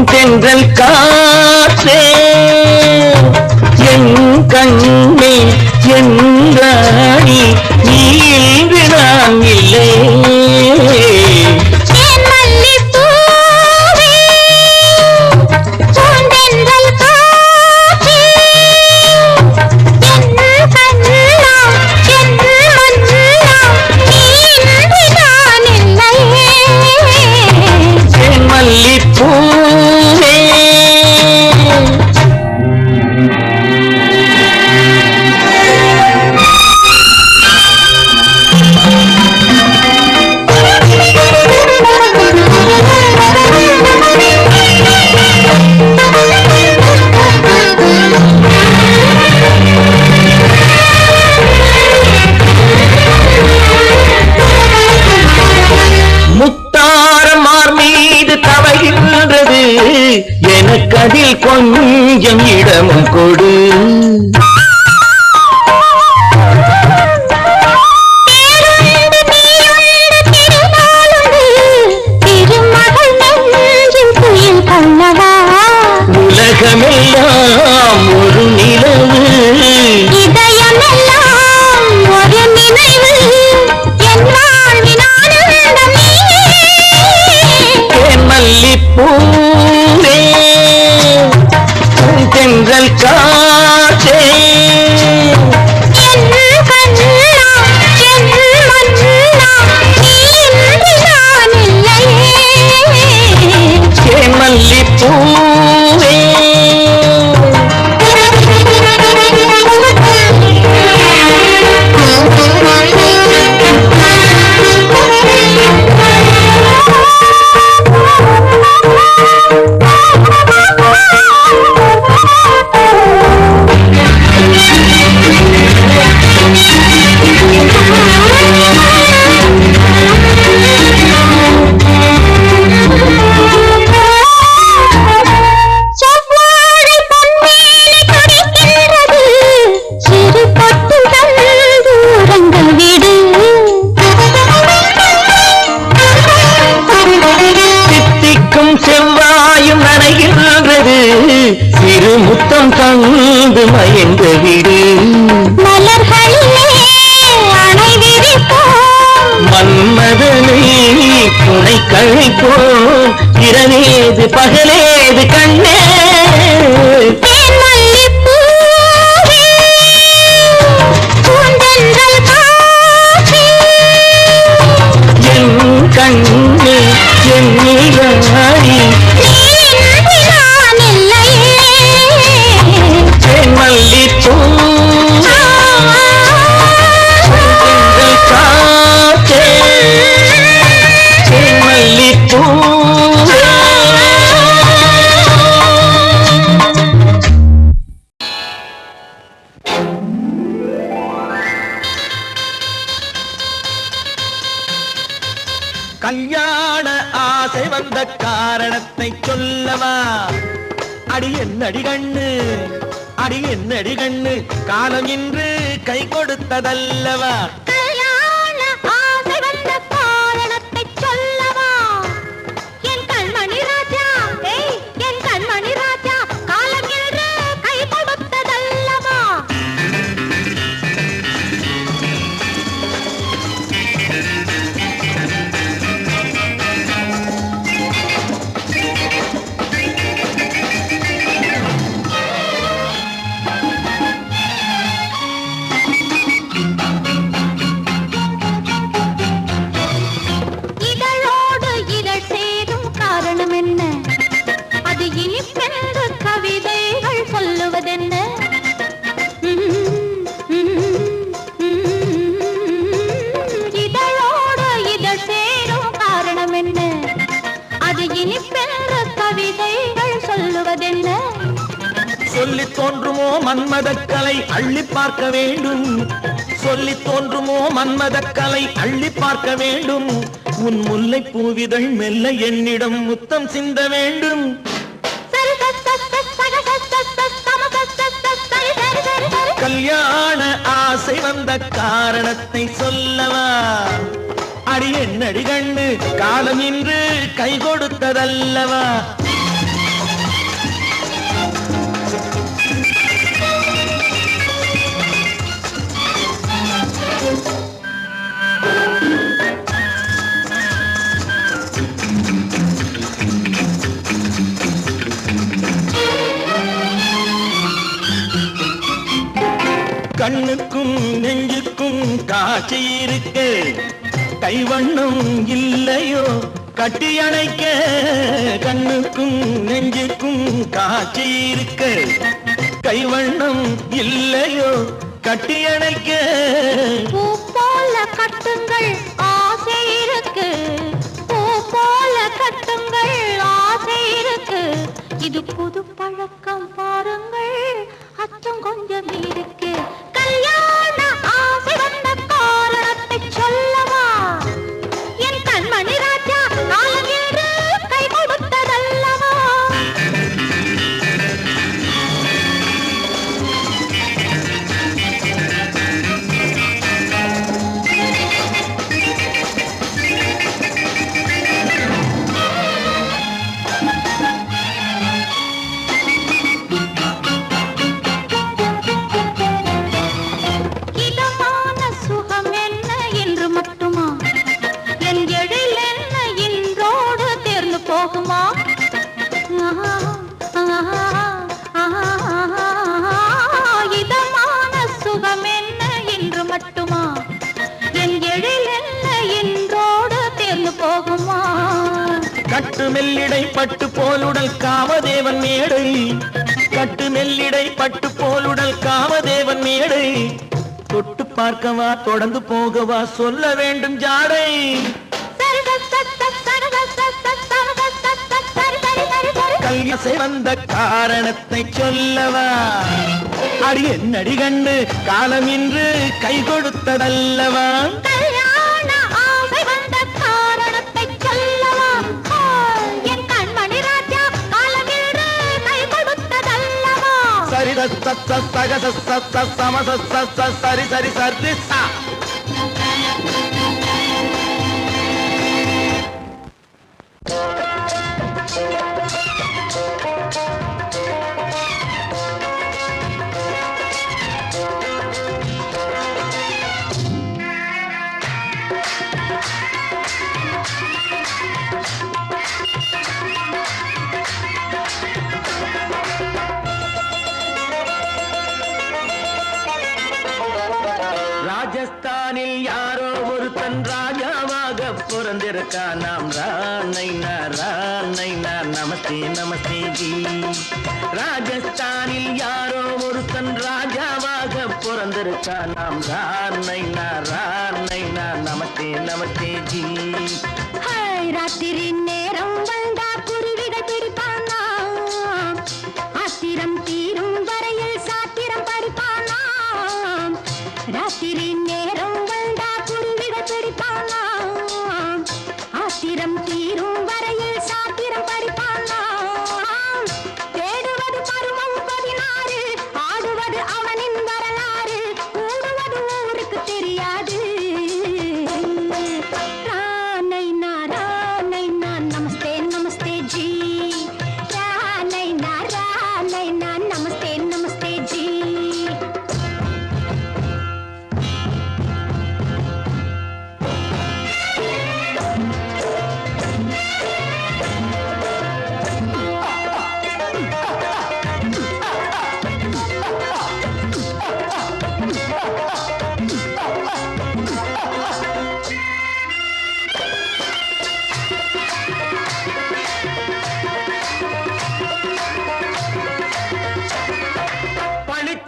தென்றல் காற்றே என் கண்ணே என்றாடி நீ இன்று நான் இல்லை எனக்கதில் கொஞ்சம் இடமும் கொடு உலகமெல்லாம் ஒரு நிலவு இதயமெல்லாம் ஒரு நினைவு மல்லிப்பூ தென்றல் காற்றே மல்லிப்பூவே செவ்வாயும் நனைகின்றது சிறு முத்தம் தந்து மயங்க விடு மன்மதனை துணை கழிப்போம் இரவேது பகலேது கண்ணே என் கண்ணே என் நீராடி மல்லிப்பூ காற்றே மல்லிப்பூ கல்யாண ஆசை வந்த காரணத்தை சொல்லவா அடி என்னடி கண்ணு அடி என்னடி கண்ணு காலம் இன்று கை கொடுத்ததல்லவா கல்யாண ஆசை வந்த காரணத்தை சொல்லவா என் கண்மணி ராஜா என் கண்மணி ராஜா காலம் இன்று கை கொடுத்ததல்லவா சொல்லி தோன்றுமோ மன்மதக்கலை அள்ளி பார்க்க வேண்டும் சொல்லி தோன்றுமோ மன்மத கலை அள்ளி பார்க்க வேண்டும் உன் முல்லை பூவிதழ் மெல்ல என்னிடம் முத்தம் சிந்த வேண்டும் கல்யாண ஆசை வந்த காரணத்தை சொல்லவா அடி என்னடி கண்ணு காலம் இன்று கை கொடுத்ததல்லவா கண்ணுக்கும் நெஞ்சுக்கும் காட்சி இருக்கு கைவண்ணம் இல்லையோ கட்டி அணைக்க கண்ணுக்கும் நெஞ்சுக்கும் காட்சி இருக்கு கைவண்ணம் இல்லையோ கட்டி அணைக்க பூ போல கட்டுங்கள் ஆசை இருக்கு பூ போல கட்டுங்கள் ஆசை இருக்கு இது புது பழக்கம் பாருங்கள் அச்சம் கொஞ்சம் இருக்கு கல்யாண ஆசை வந்த காரணத்தை சொல்லவா என் கண்மணி ராஜா காலம் என்று கை கொடுத்ததல்லவா போகுமா இதமான சுகம் என்ன என்று மட்டுமா என் எழில் என்ன என்றோடு தேர்ந்து போகுமா கட்டு மெல்லிடை பட்டு போலுடல் காமதேவன் மேடை கட்டு மெல்லிடை பட்டு போலுடல் காமதேவன் மேடை தொட்டு பார்க்கவா தொடர்ந்து போகவா சொல்ல வேண்டும் ஜாடை கல்யாசை வந்த காரணத்தை சொல்லவா அடி என்னடி கண்டு காலம் இன்று கை கொடுத்ததல்லவா கல்யாண ஆசை வந்த காரணத்தை சொல்லவா என் கண்மணி ராஜா காலம் இன்று கை கொடுத்ததல்லவா சரி சம சரி சரி சரி சா ராஜஸ்தானில் யாரோ ஒருத்தன் ராஜாவாக பிறந்திருக்கான் நாம் ராணைனா நமஸ்தே நமஸ்தே ஜி ராஜஸ்தானில் யாரோ ஒருத்தன் ராஜாவாக பிறந்திருக்கான் நாம் ராணைனா நமஸ்தே நமஸ்தே ஜி ராத்திரி நேரம் வந்தா குருவிகள் பிடிப்பானா ஆத்திரம் தீரும் வரையில் சாத்திரம் படிப்பானா ராத்திரி நேரம் வந்தா குருவிகள் பிடிப்பானா ஆத்திரம் தீரும் வரையில் சாத்திரம் படிப்பானா தேடுவது பருவம் 16 ஆடுவது அவனின் வரலாறு கூடுவது ஊருக்கு தெரியாது ராணைனா நமஸ்தே நமஸ்தே ஜி ராணைனா நமஸ்தே நமஸ்தே ஜி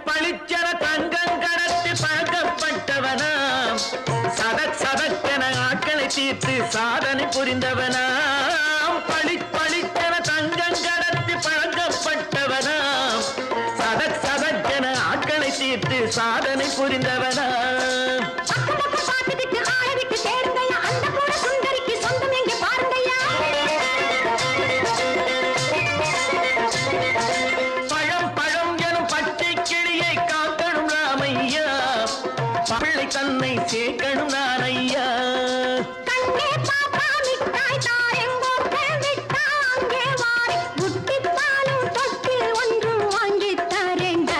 பளிச்சென தங்கம் கடத்தி பழக்கப்பட்டவனாம் சதக்கென ஆட்களை தீர்த்து சாதனை புரிந்தவனாம் பளிச்சென தங்கம் கடத்தி பழக்கப்பட்டவனாம் சதக்கென ஆட்களை தீர்த்து சாதனை புரிந்தவனாம் சேர்க்கணும் நான் ஐயா. கண்ணே பாப்பா மிட்டாய் தாரெங்கோ விட்டா அங்கே வாரி புட்டி பாலும் தொட்டு ஒன்று வாங்கி தரேங்க.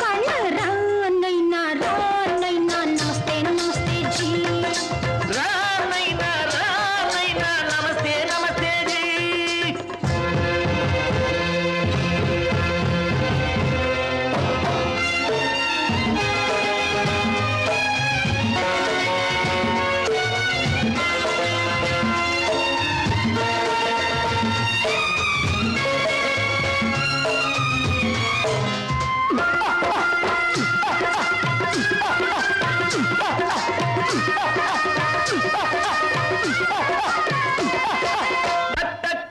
கண்ணு ரானை நான் நமஸ்தே நமஸ்தே ஜி. ரானை நான் நமஸ்தே நமஸ்தே ஜி.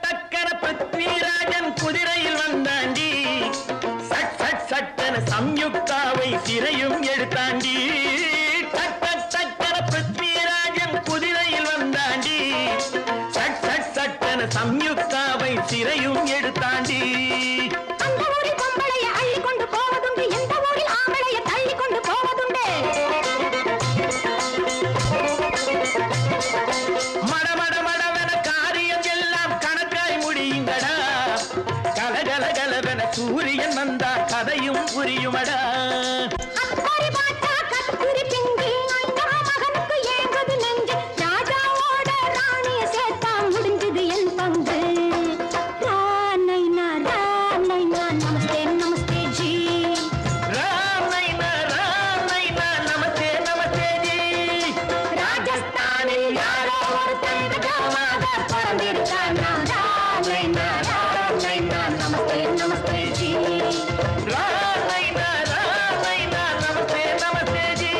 டக்கர பிருத்விராஜன் குதிரையில் வந்தாண்டி. சட் சட் சட்டன சம்யுக்தாவை சிறையும் எடுத்தாண்டி. டக்கர பிருத்விராஜன் குதிரையில் வந்தாண்டி. சட் சட் சட்டன சம்யுக்தாவை சிறையும் எடுத்தாண்டி. அந்த ஊரில் பொம்பளைய அள்ளி கொண்டு போவதுண்டு, எந்த ஊரில் ஆம்பளைய தள்ளி கொண்டு போவதுண்டு. மடமடமடவென காரியம் எல்லாம் கணக்காய் முடியுங்கடா. கலகலகலவென சூரியன் வந்தா கதையும் புரியுமடா. அக்கறை பார்த்தா கத்திரி பிஞ்சு, அண்ணா மகனுக்கு ஏங்குது நெஞ்சு. ராஜாவோட ராணிய சேர்த்தா முடிஞ்சது என் பங்கு. ரானை நான் நமஸ்தே நமஸ்தே ஜி. ராமை நான் நமஸ்தே நமஸ்தே ஜி. ராஜஸ்தானில் யாரோ ஒருத்தன் ராஜாவாக பிறந்திருக்கானா. ரானை நான் நமஸ்தே நமஸ்தே ஜி. ராமை நான் நமஸ்தே நமஸ்தே ஜி.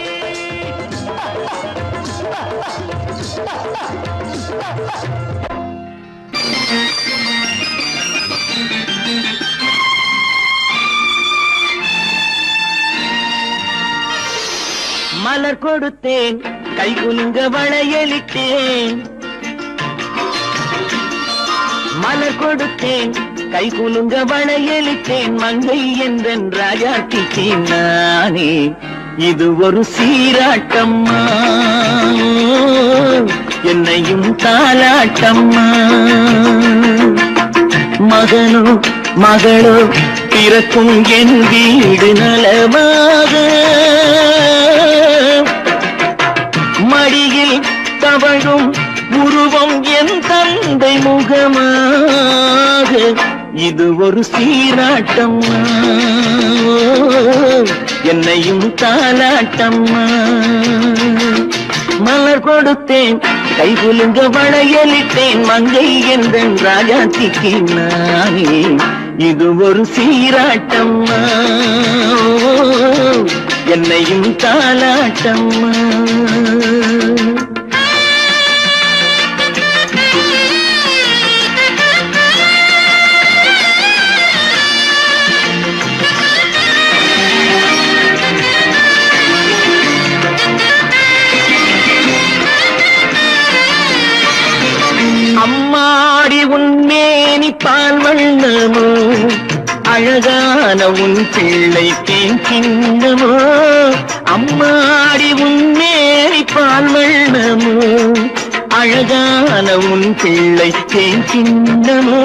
மலர் கொடுத்தேன், கை குலுங்க வளையலிட்டேன். மலர் கொடுத்தேன், கை குலுங்க வளையலிட்டேன். மங்கை என்றன் ராஜாட்டிக்கு நானே. இது ஒரு சீராட்டம்மா, என்னையும் தாலாட்டம்மா. மகனோ மகளோ பிறக்கும் என் வீடு நலமாக. மடியில் தவழும் உருவம் என் தந்தை முகமாக. இது ஒரு சீராட்டம்மா, என்னையும் தாலாட்டம்மா. மலர் கொடுத்தேன், கை குலுங்க வளையலிட்டேன். மங்கை என்றன் ராஜாத்திக்கு நானே. இது ஒரு சீராட்டம்மா, என்னையும் தாலாட்டம்மா. அம்மாடி உன்மேனி பால் வண்ணமோ, அழகான உன் பிள்ளை தேன் கிண்ணமோ. அம்மாடி உன்மேனி பால் வண்ணமோ, அழகான உன் பிள்ளை தேன் கிண்ணமோ.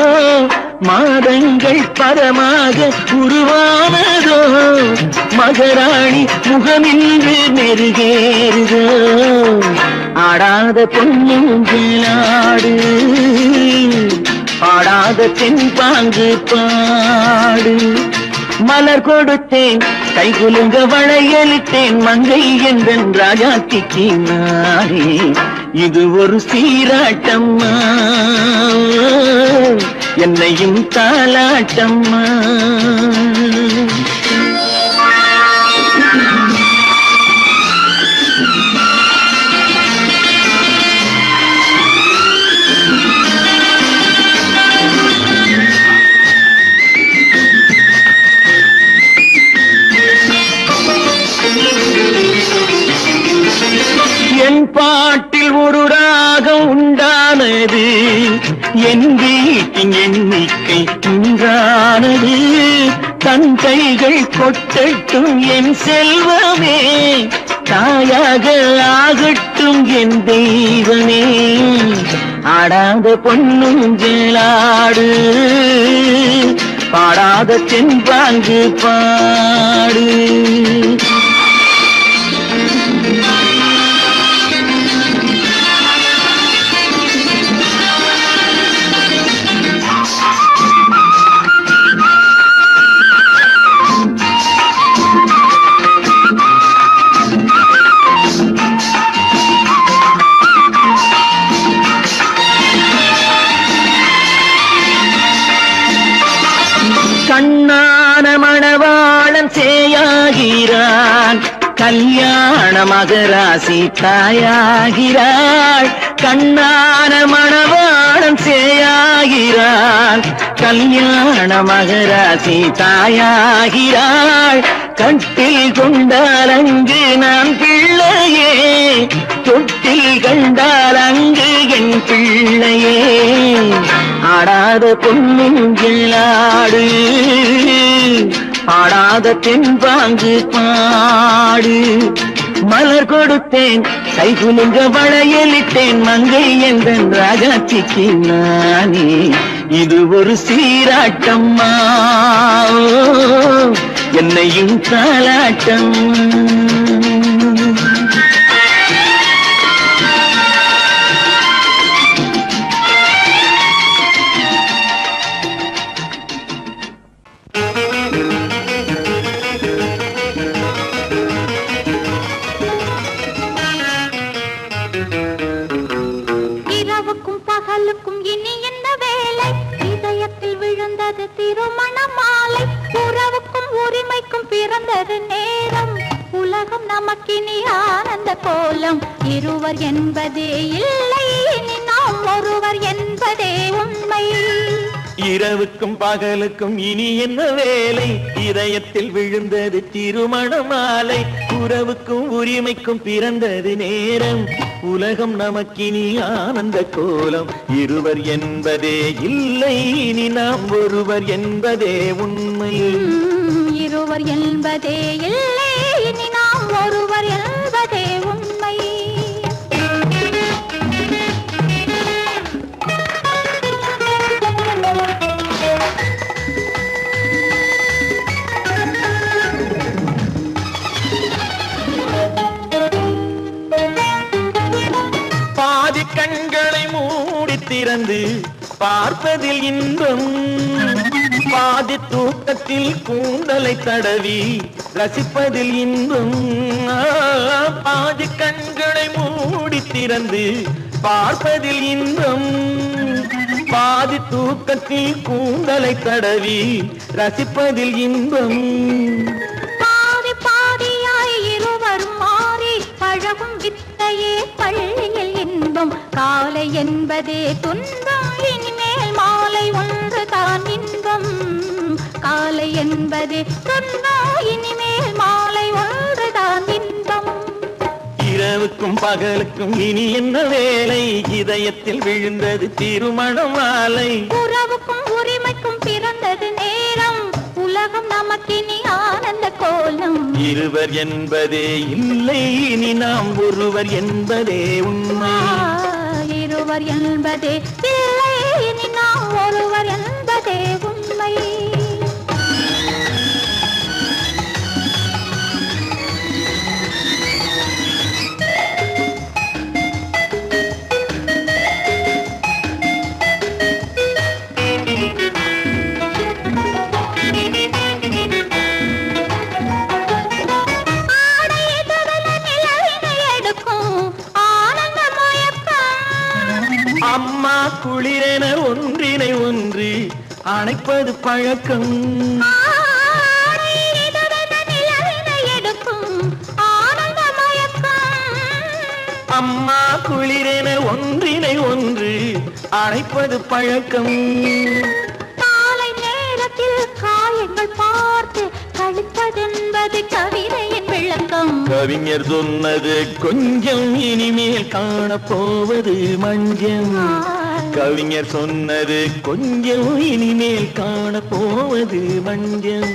மாதங்கள் பரமாக உருவானதோ, மகராணி முகமின்று மெருகேறுதோ. ஆடாத பொன்னுங்களாடு, பாடாத தென்பாங்கு பாடு. மலர் கொடுத்தேன், கை குலுங்க வளையலிட்டேன். மங்கை என்றன் ராஜாத்திக்கு நானே. இது ஒரு சீராட்டம்மா, என்னையும் தாலாட்டம்மா. என் பாட்டில் ஒரு ராகம் உண்டானது, என் வீட்டின் எண்ணிக்கை உண்டானது. தன் கைகள் கொட்டட்டும் என் செல்வமே, தாயாக ஆகட்டும் என் தெய்வமே. ஆடாத பொன்னுஞ்சலாடு, பாடாத தென்பாங்கு பாடு. கண்ணான மணவாளன் சேயாகிறான், கல்யாண மகராசி தாயாகிறாள். கண்ணான மணவாளன் சேயாகிறான், கல்யாண மகராசி தாயாகிறாள். கட்டில் கொண்டால் அங்கு நான் பிள்ளையே, தொட்டில் கண்டால் அங்கு என் பிள்ளையே. ஆடாத பொன்னுஞ்சலாடு, ஆடாத தென்பாங்கு பாடு. மலர் கொடுத்தேன், கைகுலுங்க வளையலிட்டேன், மங்கை எந்தன் ராஜாச்சிக்கு நானே. இது ஒரு சீராட்டம்மா, என்னையும் தாலாட்டம். இரவுக்கும் பகலுக்கும் இனி என்ன வேலை, இதயத்தில் விழுந்தது திருமண மாலை. உறவுக்கும் உரிமைக்கும் பிறந்தது நேரம், உலகம் நமக்கினி ஆனந்த கோலம். இருவர் என்பதே இல்லை, இனி நாம் ஒருவர் என்பதே உண்மை. இரவுக்கும் பகலுக்கும் இனி என்ன வேலை, இதயத்தில் விழுந்தது திருமண மாலை. உறவுக்கும் உரிமைக்கும் பிறந்தது நேரம், உலகம் நமக்கினி ஆனந்த கோலம். இருவர் என்பதே இல்லை, இனி நாம் ஒருவர் என்பதே உண்மை. இருவர் என்பதே இல்லை, இனி நாம் ஒருவர் என்பதே உண்மை. பாதி கண்களை மூடி திறந்து பார்ப்பதில் இன்பம், பாதி தூக்கத்தில் கூந்தலை தடவி ரசிப்பதில் இன்பம். பாதி கண்களை மூடி திறந்து பார்ப்பதில் இன்பம், பாதி தூக்கத்தில் கூந்தலை தடவி ரசிப்பதில் இன்பம். பாதி பாதியாய் இருவர் மாறி பழகும் வித்தையே பள்ளியில் இன்பம். காலை என்பதே துன்பம், இனிமேல் மாலை ஒன்று தான் இன்பம். காலை என்பதே துன்பம், இனிமேல் மாலை ஒன்று தான் இன்பம். இரவுக்கும் பகலுக்கும் இனி என்ன வேலை, இதயத்தில் விழுந்தது திருமண மாலை. உறவுக்கும் உரிமைக்கும் பிறந்தது நேரம், உலகம் நமக்கினி ஆனந்த கோலம். இருவர் என்பதே இல்லை, இனி நாம் ஒருவர் என்பதே உண்மை. இருவர் என்பதே இல்லை, இனி நாம் ஒருவர் என்பதே உண்மை. அம்மா குளிரென ஒன்றினை ஒன்று அணைப்பது பழக்கம். அம்மா குளிரென ஒன்றினை ஒன்று அணைப்பது பழக்கம். காலை நேரத்தில் காயங்கள் பார்த்து கழிப்பதென்பது கவிதையின் விளக்கம். கவிஞர் சொன்னது கொஞ்சம், இனிமேல் காணப்போவது மஞ்சம். கவிஞர் சொன்னது கொஞ்சம், இனிமேல் காணப்போவது மஞ்சம்.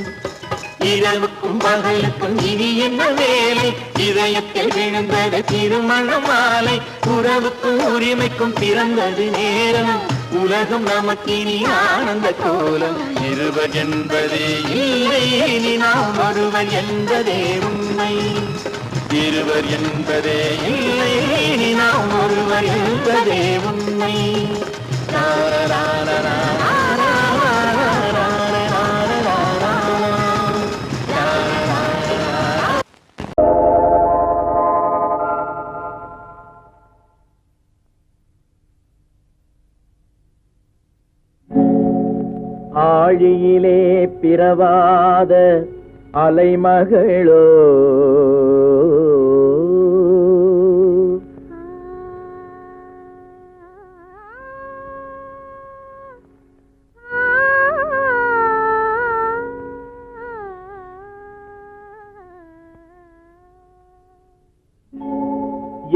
இரவுக்கும் பகலுக்கும் இனி என்ன வேலை இதயத்தில் விழுந்தது திருமண மாலை உறவுக்கும் உரிமைக்கும் பிறந்தது நேரம் உலகம் நமக்கினி ஆனந்த கோலம் இருவர் என்பதே இல்லை இனி நாம் ஒருவர் என்பதே உண்மை இருவர் என்பதே இல்லை இனி நாம் ஒருவர் என்பதே உண்மை ஆழியிலே பிறவாத அலைமகளோ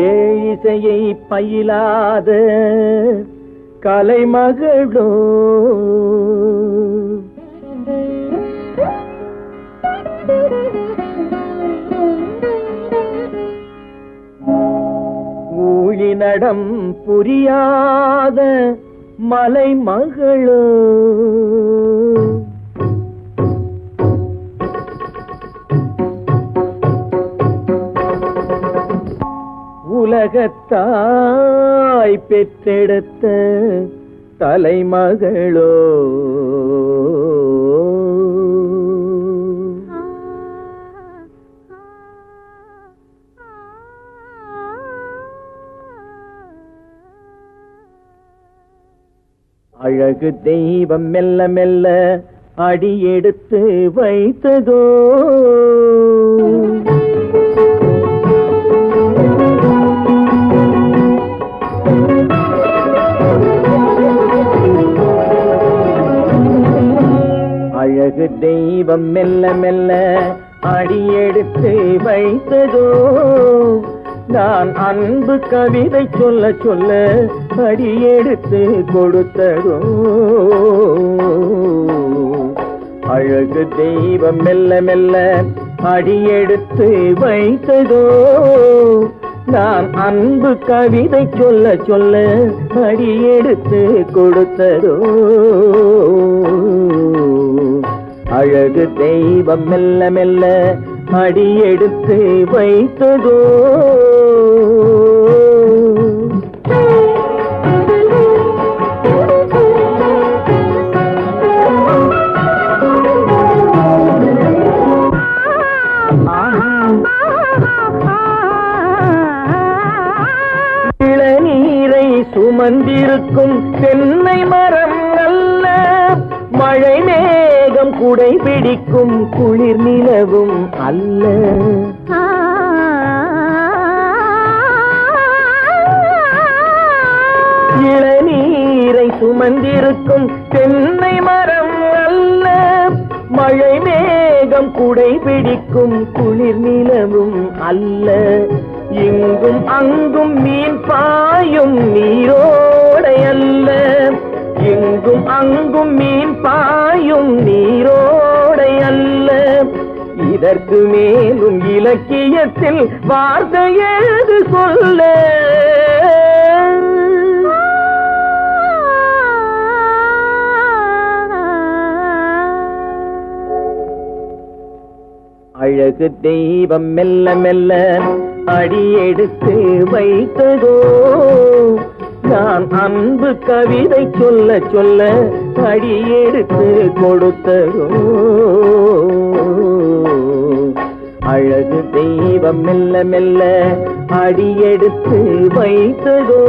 ஏழிசையை பயிலாத கலைமகளோ ஊழிநடம் புரியாத மலைமகளோ உலகத்தாய் பெற்றெடுத்த தலைமகளோ அழகு தெய்வம் மெல்ல மெல்ல அடியெடுத்து வைத்ததோ அழகு தெய்வம் மெல்ல மெல்ல அடியெடுத்து வைத்ததோ நான் அன்பு கவிதை சொல்ல சொல்ல அடியெடுத்து கொடுத்ததோ அழகு தெய்வம் மெல்ல மெல்ல அடியெடுத்து வைத்ததோ நான் அன்பு கவிதை சொல்ல சொல்ல அடியெடுத்து கொடுத்ததோ அழகு தெய்வம் மெல்ல மெல்ல அடியெடுத்து வைத்ததோ இளநீரை சுமந்திருக்கும் தென்னை மரம் அல்ல மழை மேகம் குடை பிடிக்கும் குளிர் நிலவும் அல்ல இளநீரை சுமந்திருக்கும் தென்னை மரம் அல்ல மழை மேகம் குடை பிடிக்கும் குளிர் நிலவும் அல்ல இங்கும் அங்கும் மீன் பாயும் நீரோடை அல்ல இங்கும் அங்கும் மீன் பாயும் நீரோடை அல்ல இதற்கு மேலும் இலக்கியத்தில் வார்த்தை ஏது சொல்ல அழகு தெய்வம் மெல்ல மெல்ல அடியெடுத்து வைத்ததோ நான் அன்பு கவிதை சொல்ல சொல்ல அடியெடுத்து கொடுத்ததோ அழகு தெய்வம் மெல்ல மெல்ல அடியெடுத்து வைத்ததோ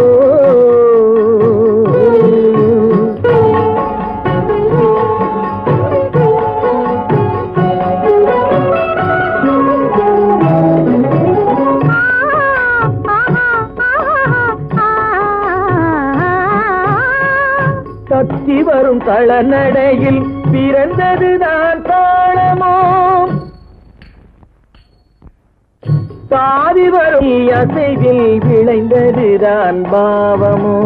தத்தி வரும் தளநடையில் பிறந்ததுதான் தாளமோ தாவி வரும் அசைவில் விளைந்ததுதான் பாவமோ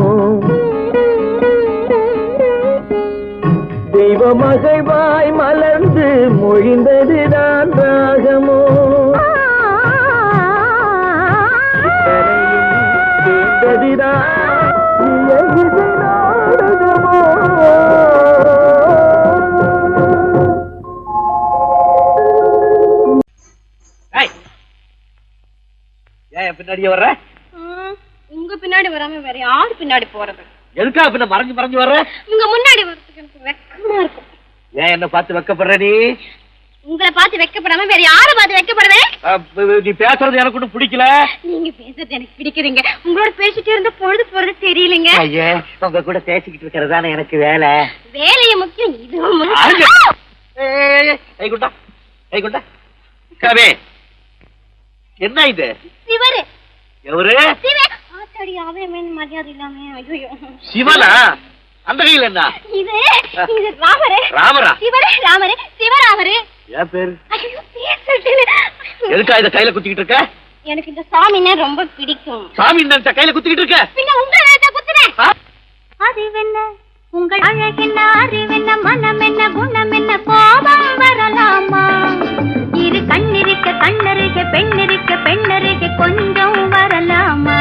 தெய்வ மகிழ்வாய் மலர்ந்து என்று மொழிந்ததுதான் ராகமோ கேட்டதுதான் இயகுது நாடகமோ ஏன் பின்னாடியே வர்ற? உங்க பின்னாடி வராம வேற யாரு பின்னாடி போறது? எதுக்கா பின்ன மறைஞ்சு மறைஞ்சு வர்ற? உங்க முன்னாடி வரதுக்கு எனக்கு வெக்கமா இருக்கும். ஏன் என்ன பார்த்து வெக்கப்படுற நீ? உங்களை பார்த்து வெக்கப்படாம வேற யாரை பார்த்து வெக்கப்படுவேன்? நீ பேசுறது எனக்கு ஒன்றும் பிடிக்கல. நீங்க பேசுறது எனக்கு பிடிக்கிறீங்க. உங்களோட பேசிட்டே இருந்த பொழுது போறது தெரியலங்க. ஐயே, உங்க கூட பேசிக்கிட்டு இருக்கிறதானே எனக்கு வேலை. வேலைய முக்கியம், இதுவும் கைகுண்டா கைகுண்டா கவே. என்ன இது? சிவரு. எவரு? ஆத்தாடி, அவன் மரியாதை இல்லாம. ஐயோ, சிவனா? அந்த கையில் என்ன? இது ராமரு. ராமரா? சிவரு ராமரு, சிவராமரு. ஏன் பேரு? ஐயோ, பேர் சொல்லிட்டேனே. எதுக்கா இத கையில குத்திக்கிட்டு இருக்க? எனக்கு இந்த சாமின்னா ரொம்ப பிடிக்கும். சாமி நினைச்ச கையில குத்திக்கிட்டு இருக்க? பின்ன உங்களை நினைச்சா குத்துறேன். அறிவென்ன உங்கள் அழகென்ன, அறிவென்ன மனம் என்ன, குணம் என்ன, கோபம் வரலாமா? இரு கண்ணிருக்க கண்ணருக, பெண்ணிருக்க பெண்ணருக, கொஞ்சம் வரலாமா?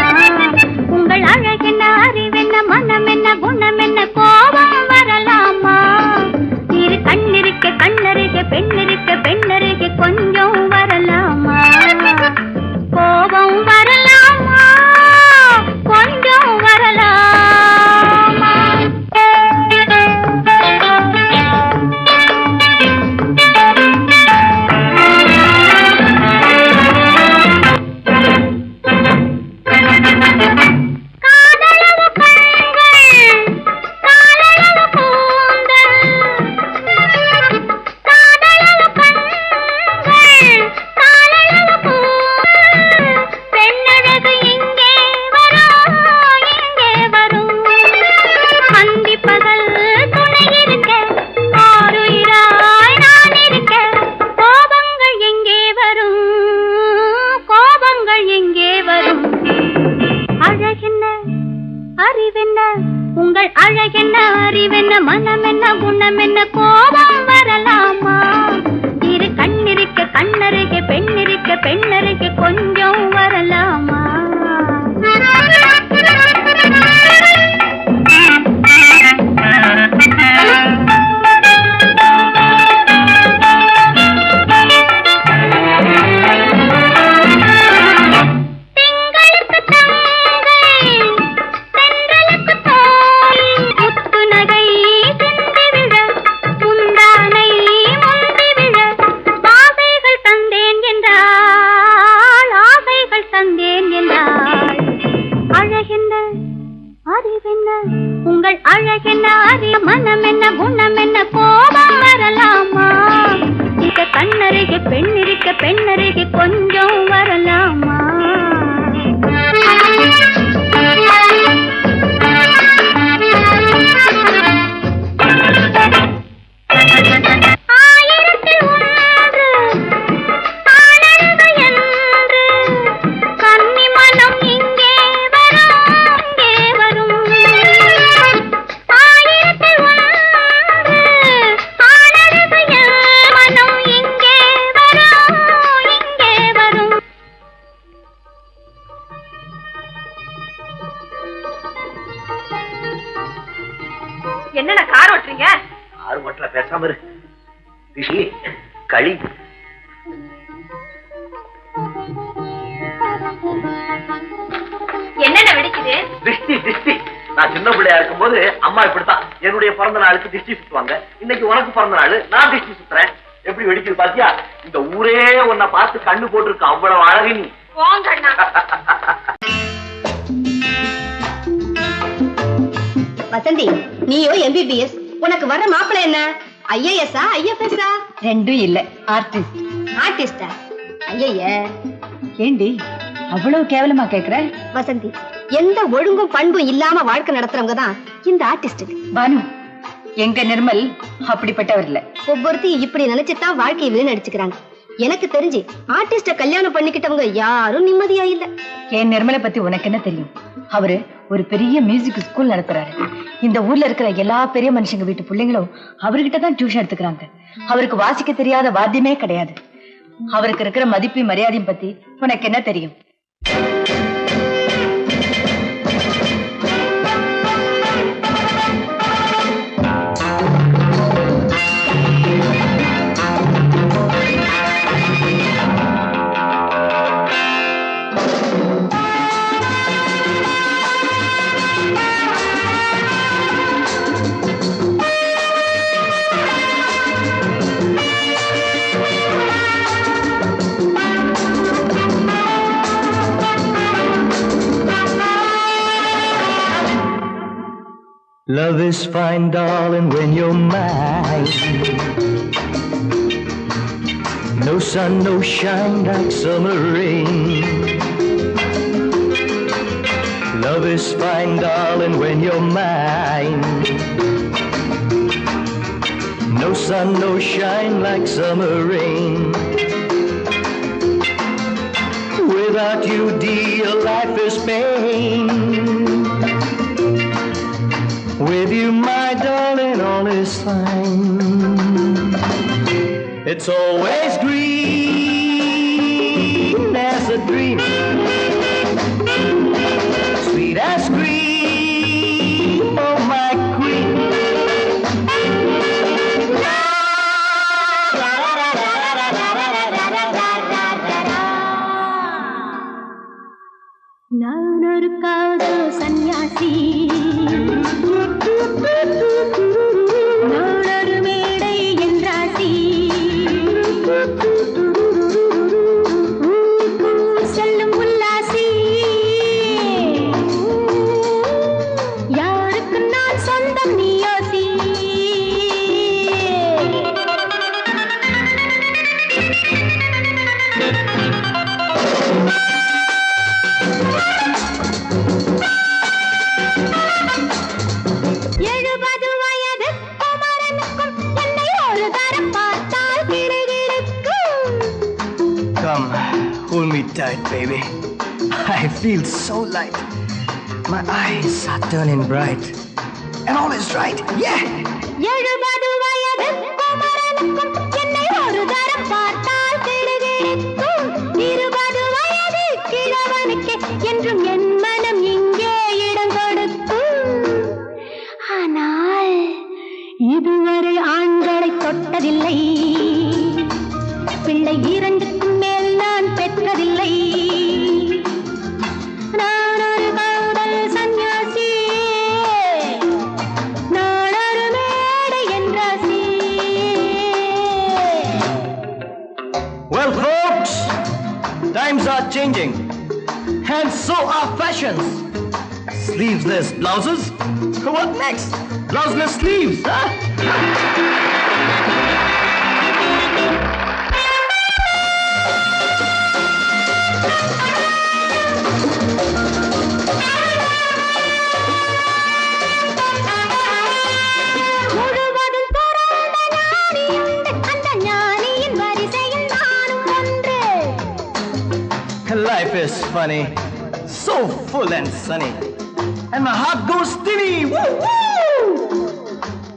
உங்கள் அழகென்ன, அறிவென்ன மனம் என்ன, குணம் என்ன, கோபம் வரலாமா? இரு கண்ணிருக்க கண்ணருக, பெண்ணிருக்க பெண்ணருக, கொஞ்சம் வரலாமா? கோபம் வரலாமா? கொஞ்சம் வரலாமா? உங்கள் அழகென்ன, அறிவென்ன மனம் என்ன, குணம் என்ன, கோபம் வரலாமா? இரு கண்ணிருக்க கண்ணருக, பெண்ணிருக்க பெண்ணருக, கொஞ்சம் வரலாமா? உங்கள் அழகென்ன, அறி மனம் என்ன, குணம் என்ன, கோபம் வரலாமா? இத கண்ணருக பெண்ணிருக்க பெண்ணருக, கொஞ்சம் வரலாமா? என்னென்ன கார் ஓட்டுறீங்க? ஆறு மட்டல பேசாம இரு. திஷி களி. என்னென்ன வெடிக்குது? திஷ்டி திஷ்டி. நான் சின்ன பிள்ளையா இருக்கும் போது அம்மா இப்படித்தான் என்னுடைய பிறந்த நாளுக்கு திஷ்டி சுத்துவாங்க. இன்னைக்கு உனக்கு பிறந்த நாள், நான் திஷ்டி சுத்துறேன். எப்படி வெடிக்குது பாத்தியா? இந்த ஊரே உன்னை பார்த்து கண்ணு போட்டிருக்கு, அவ்வளவு அழகு நீ. வசந்தி, நீயோ MBBS, உனக்கு வர மாப்பிள்ளை என்ன? IAS-ஆ IFS-ஆ? ரெண்டும் இல்ல, ஆர்டிஸ்ட். ஆர்டிஸ்டா? ஐய, ஏண்டி அவ்வளவு கேவலமா கேக்குற? வசந்தி, எந்த ஒழுங்கும் பண்பும் இல்லாம வாழ்க்கை நடத்துறவங்க தான் இந்த ஆர்டிஸ்ட். பானு, எங்க நிர்மல் அப்படிப்பட்டவர் இல்ல. ஒவ்வொருத்தையும் இப்படி நினைச்சுதான் வாழ்க்கையை வீணடிச்சுக்கிறாங்க. எனக்கு தெரிஞ்சு ஆர்டிஸ்ட கல்யாணம் பண்ணிக்கிட்டவங்க யாரும் நிம்மதியா இல்ல. என் நிர்மலை பத்தி உனக்கு என்ன தெரியும்? அவரு ஒரு பெரிய மியூசிக் ஸ்கூல் நடத்துறாரு. இந்த ஊர்ல இருக்கிற எல்லா பெரிய மனுஷங்க வீட்டு பிள்ளைங்களும் அவர்கிட்ட தான் டியூஷன் எடுத்துக்கிறாங்க. அவருக்கு வாசிக்க தெரியாத வாத்தியமே கிடையாது. அவருக்கு இருக்கிற மதிப்பு மரியாதையும் பத்தி உனக்கு என்ன தெரியும்? Love is fine, darling, when you're mine. No sun, no shine like summer rain. Love is fine, darling, when you're mine. No sun, no shine like summer rain. Without you, dear, life is pain. With you, my darling, all is fine. It's always green as a dream, sweet as cream, oh my queen. நான் ஒரு காதல் சன்னியாசி, நானொரு மேடை என்றாசி, செல்லும் உல்லாசி, யாருக்கு நான் சொந்தம் நீ யோசி. Come, hold me tight, baby. I feel so light. My eyes are turning bright. And all is right, yeah! 70 வயது குமரனுக்கும் என்னை ஒரு தரம் பார்த்தால் கிடுகிடுக்கும். 20 வயது கிழவனுக்கு என்றும் என் மனம் இங்கே இடம் கொடுக்கும். ஆனால் இதுவரை ஆண்களை தொட்டதில்லை, பிள்ளை 2க்கும் மேல் நான் பெற்றதில்லை. நான் ஒரு காதல் சன்னியாசி, நான் ஒரு மேடை என்றாசி. Well, folks, times are changing. And so are fashions. Sleeveless blouses? What next? Blouseless sleeves, huh? முழுவதும் துறந்த ஞானியுண்டு, அந்த ஞானியின் வரிசையில் நானும் ஒன்று. Life is funny, so full and sunny. And my heart goes steady. Woo, woo!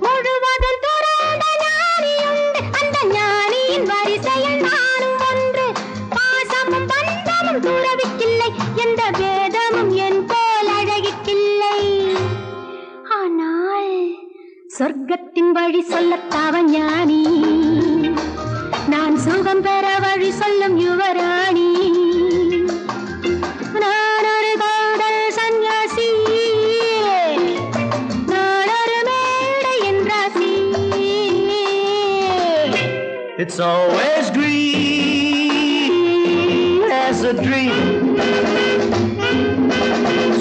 முழுவதும் துறந்த ஞானியுண்டு, அந்த ஞானியின் வரிசையில் நானும் ஒன்று. பாசமும் பந்தமும் துறவிக்கில்லை, எந்த வேதமும் என் போல் அழகிக்கில்லை. ஆனால் சொர்க்கத்தின் வழி சொல்லத்தாவ ஞானி, நான் சுகம் பெற வழி சொல்லும் யுவராணி. நான் ஒரு காதல் சன்னியாசி, நான் ஒரு மேடை என்றாசி. It's always green as a dream,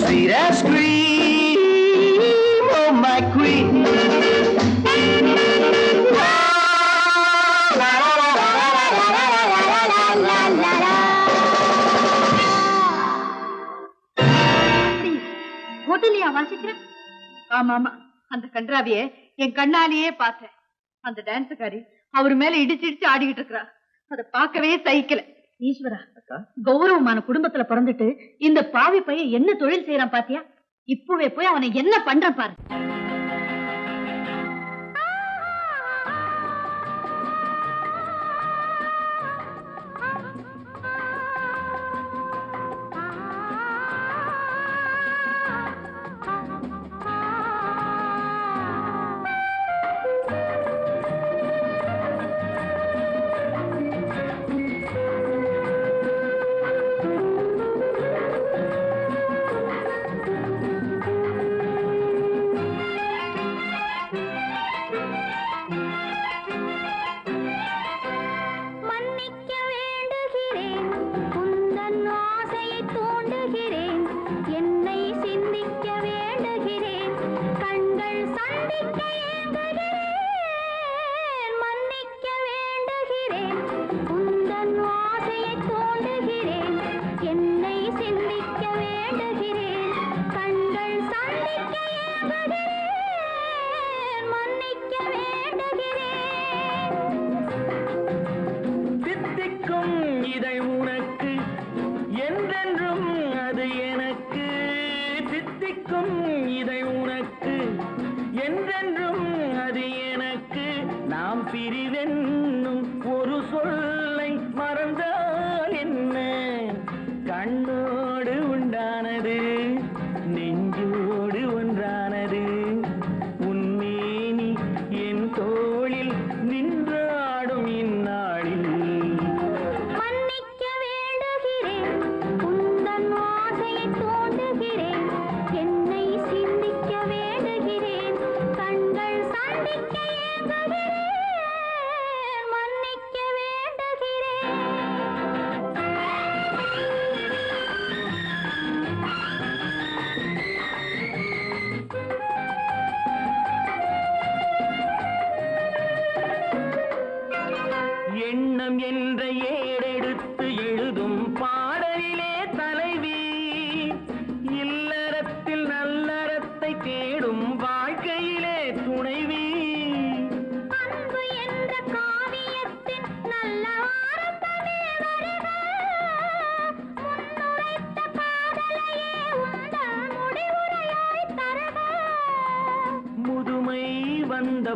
sweet as cream, oh my queen. ஹோட்டலியா வாசிக்கிறேன்? ஆமா ஆமா, அந்த கன்றாவிய என் கண்ணாலேயே பார்த்தேன். அந்த டான்ஸுக்காரி அவர் மேல இடிச்சு இடிச்சு ஆடிக்கிட்டு இருக்கிறா. அத பார்க்கவே சகிக்கல. ஈஸ்வரா, கௌரவமான குடும்பத்துல பிறந்துட்டு இந்த பாவி பையன் என்ன தொழில் செய்யறான் பாத்தியா? இப்பவே போய் அவனை என்ன பண்றான் பாரு.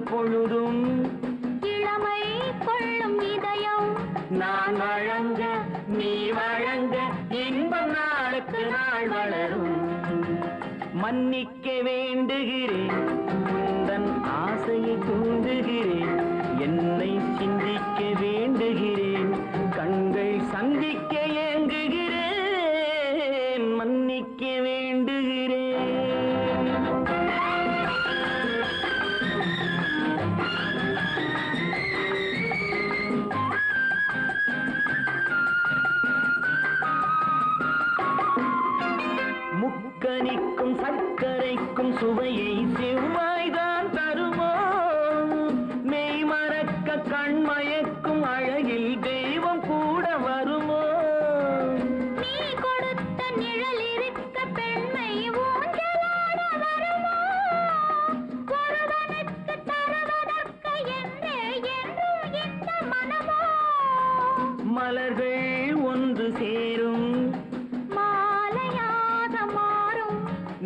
பொழுதும் இளமை கொள்ளும் இதயம் நான் வழங்க நீ வழங்க இன்பம் நாளுக்கு நாள் வளரும். மன்னிக்க வேண்டுகிறேன், உந்தன் ஆசையை தூண்டுகிறேன், என்னை சிந்திக்க வேண்டுகிறேன், கண்கள் சந்திக்க ஏங்குகிறேன், மன்னிக்க வேண்டுகிறேன். முக்கனிக்கும் சர்க்கரைக்கும் சுவையை செவ்வாய்தான் தருமோ, மெய் மறக்க கண்மயக்கும் அழகில் தெய்வம் கூட வருமோ. நீ கொடுத்த நிழல் இருக்க பெண்மை ஊஞ்சலாட வருமோ, ஒருவனுக்கு தருவதற்கு என்ன என்றும் இந்த மனமோ. மலர்கள் ஒன்று சேரும்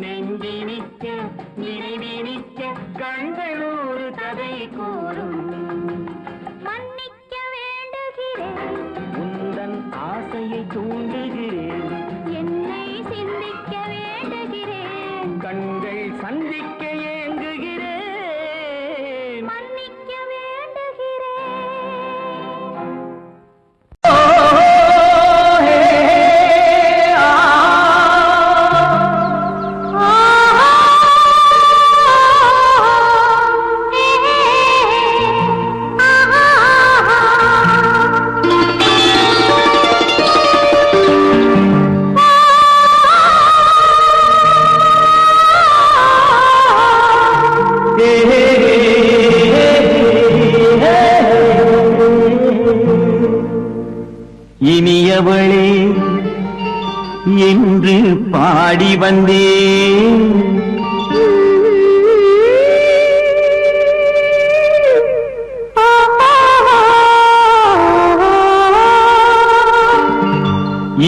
நெஞ்சினிக்க நினைவினிக்க கண்கள் ஒரு கதை கூறும். மன்னிக்க வேண்டுகிறேன், உந்தன் ஆசையை தூண்டுகிறேன், என்னை சிந்திக்க வேண்டுகிறேன், கண்கள் சந்திக்க ஏங்குகிறேன், மன்னிக்க வேண்டுகிறேன். இனியவளே என்று பாடி வந்தேன்,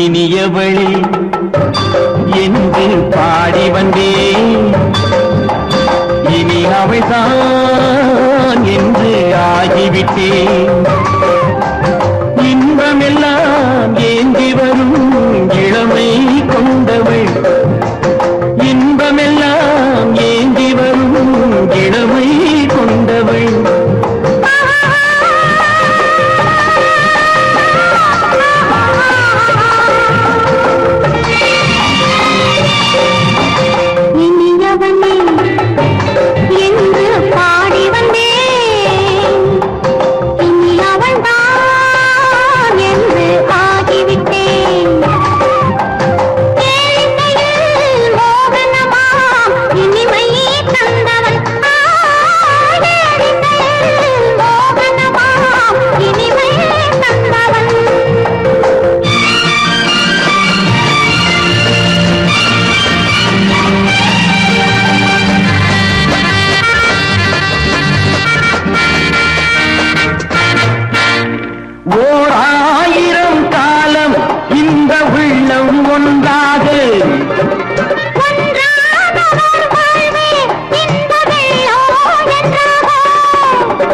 இனியவளே என்று பாடி வந்தேன். இனி அவள்தான் என்று ஆகிவிட்டேன். இன்பமெல்லாம் ஏந்தி வரும் இளமை கொண்டவள், இன்பமெல்லாம் ஏந்தி வரும் இளமை கொண்டவள். இனியவனே என்று பாடி வந்தேன். இனி அவள்தான் என்று ஆகிவிட்டேன். கேளிக்கையில் மோகனமாம் இனிமை தந்தவன். கேளிக்கையில் மோகனமாம் இனிமை தந்தவன். ஓர் ஆயிரம் காலம் இந்த உள்ளம் ஒன்றாக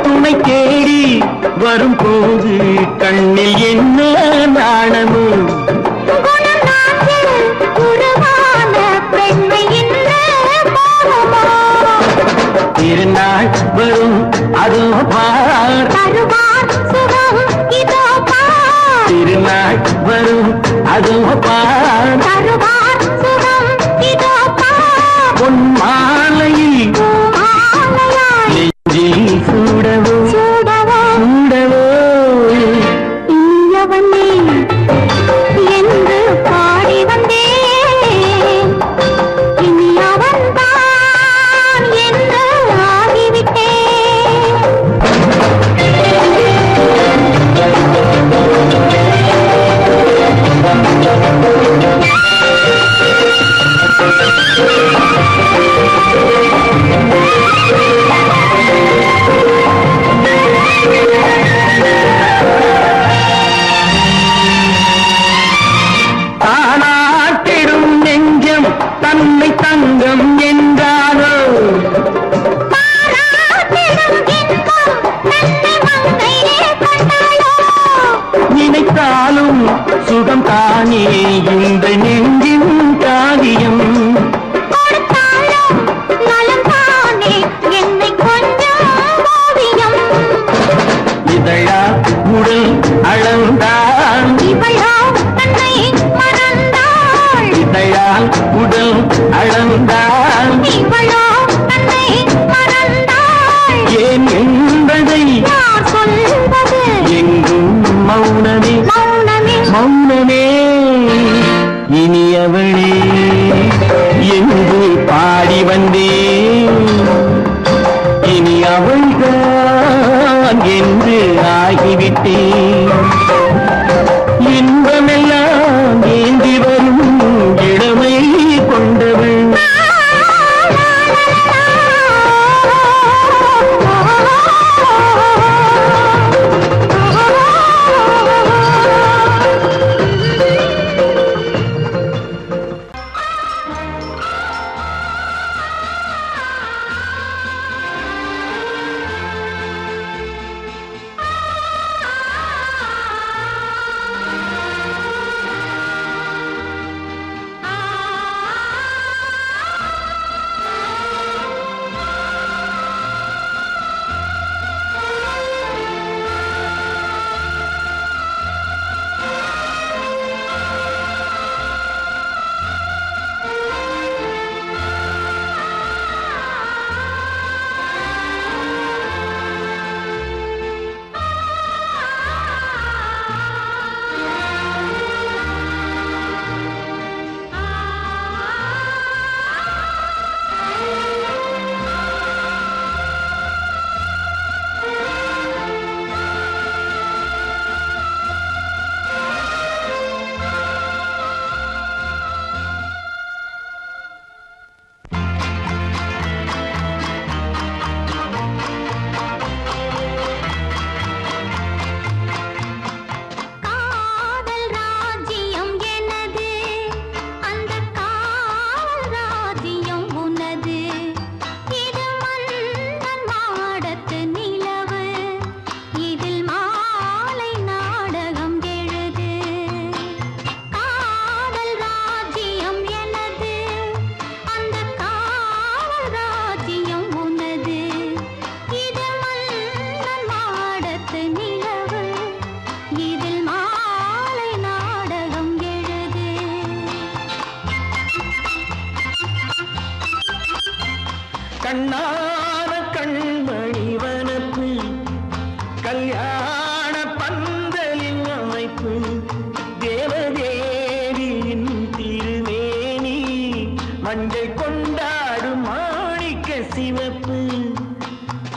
துணை தேடி வரும்போது கண்ணில் என்ன நாணமும். திருநாள் வரும் அதோ பார், திருநாள் வரும் அதோ பார். பொன் மாலையில் நெஞ்சில் சூடவோ சூடவோ. இனியவனே என்று பாடி வந்தேன். இனி அவன்தான் என்று ஆகிவிட்டேன். கண்ணான கண்மணி வனப்பு கல்யாண பந்தலின் அமைப்பு தேவதேவியின் திருமேனி மஞ்சள் கொண்டாடும் மாணிக்க சிவப்பு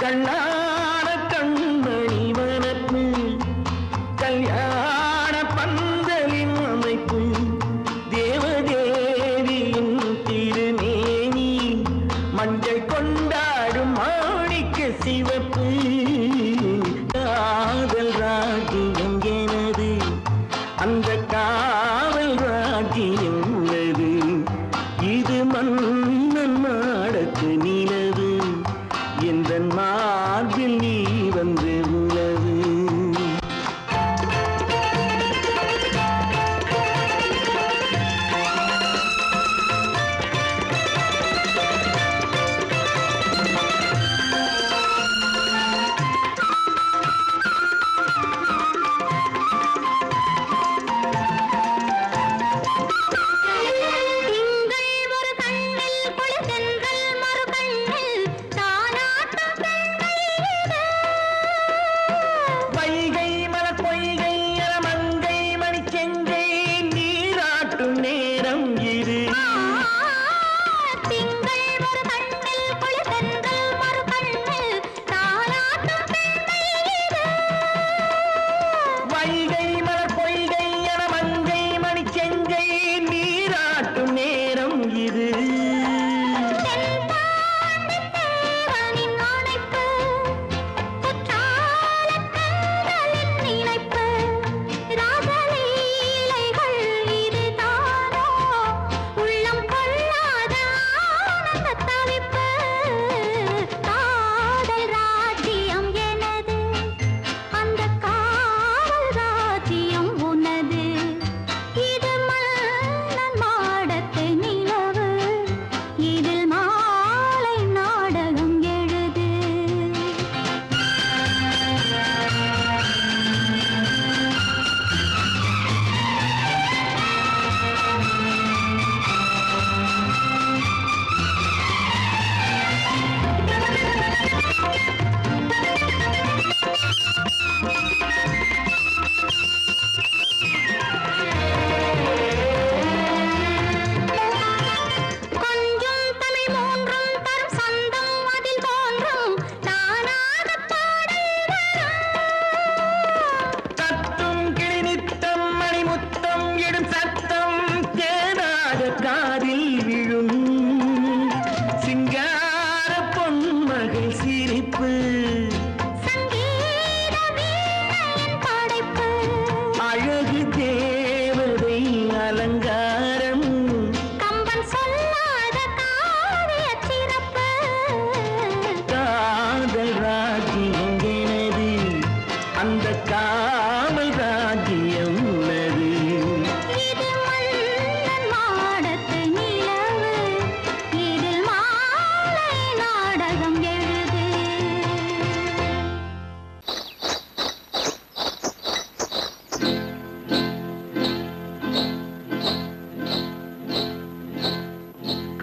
கண்ணான கண்மணி வனப்பு கல்யாண பந்தலின் அமைப்பு தேவதேவியின் திருமேனி மஞ்சள் கொண்டாடும் மாணிக்க சிவப்பு காதல் ராஜ்யம் எனது அந்த காவல் ராஜ்யம் உள்ளது இது மன்னன் மாடத்து நிலவு எந்த மார்பில் நீ வந்து உலவு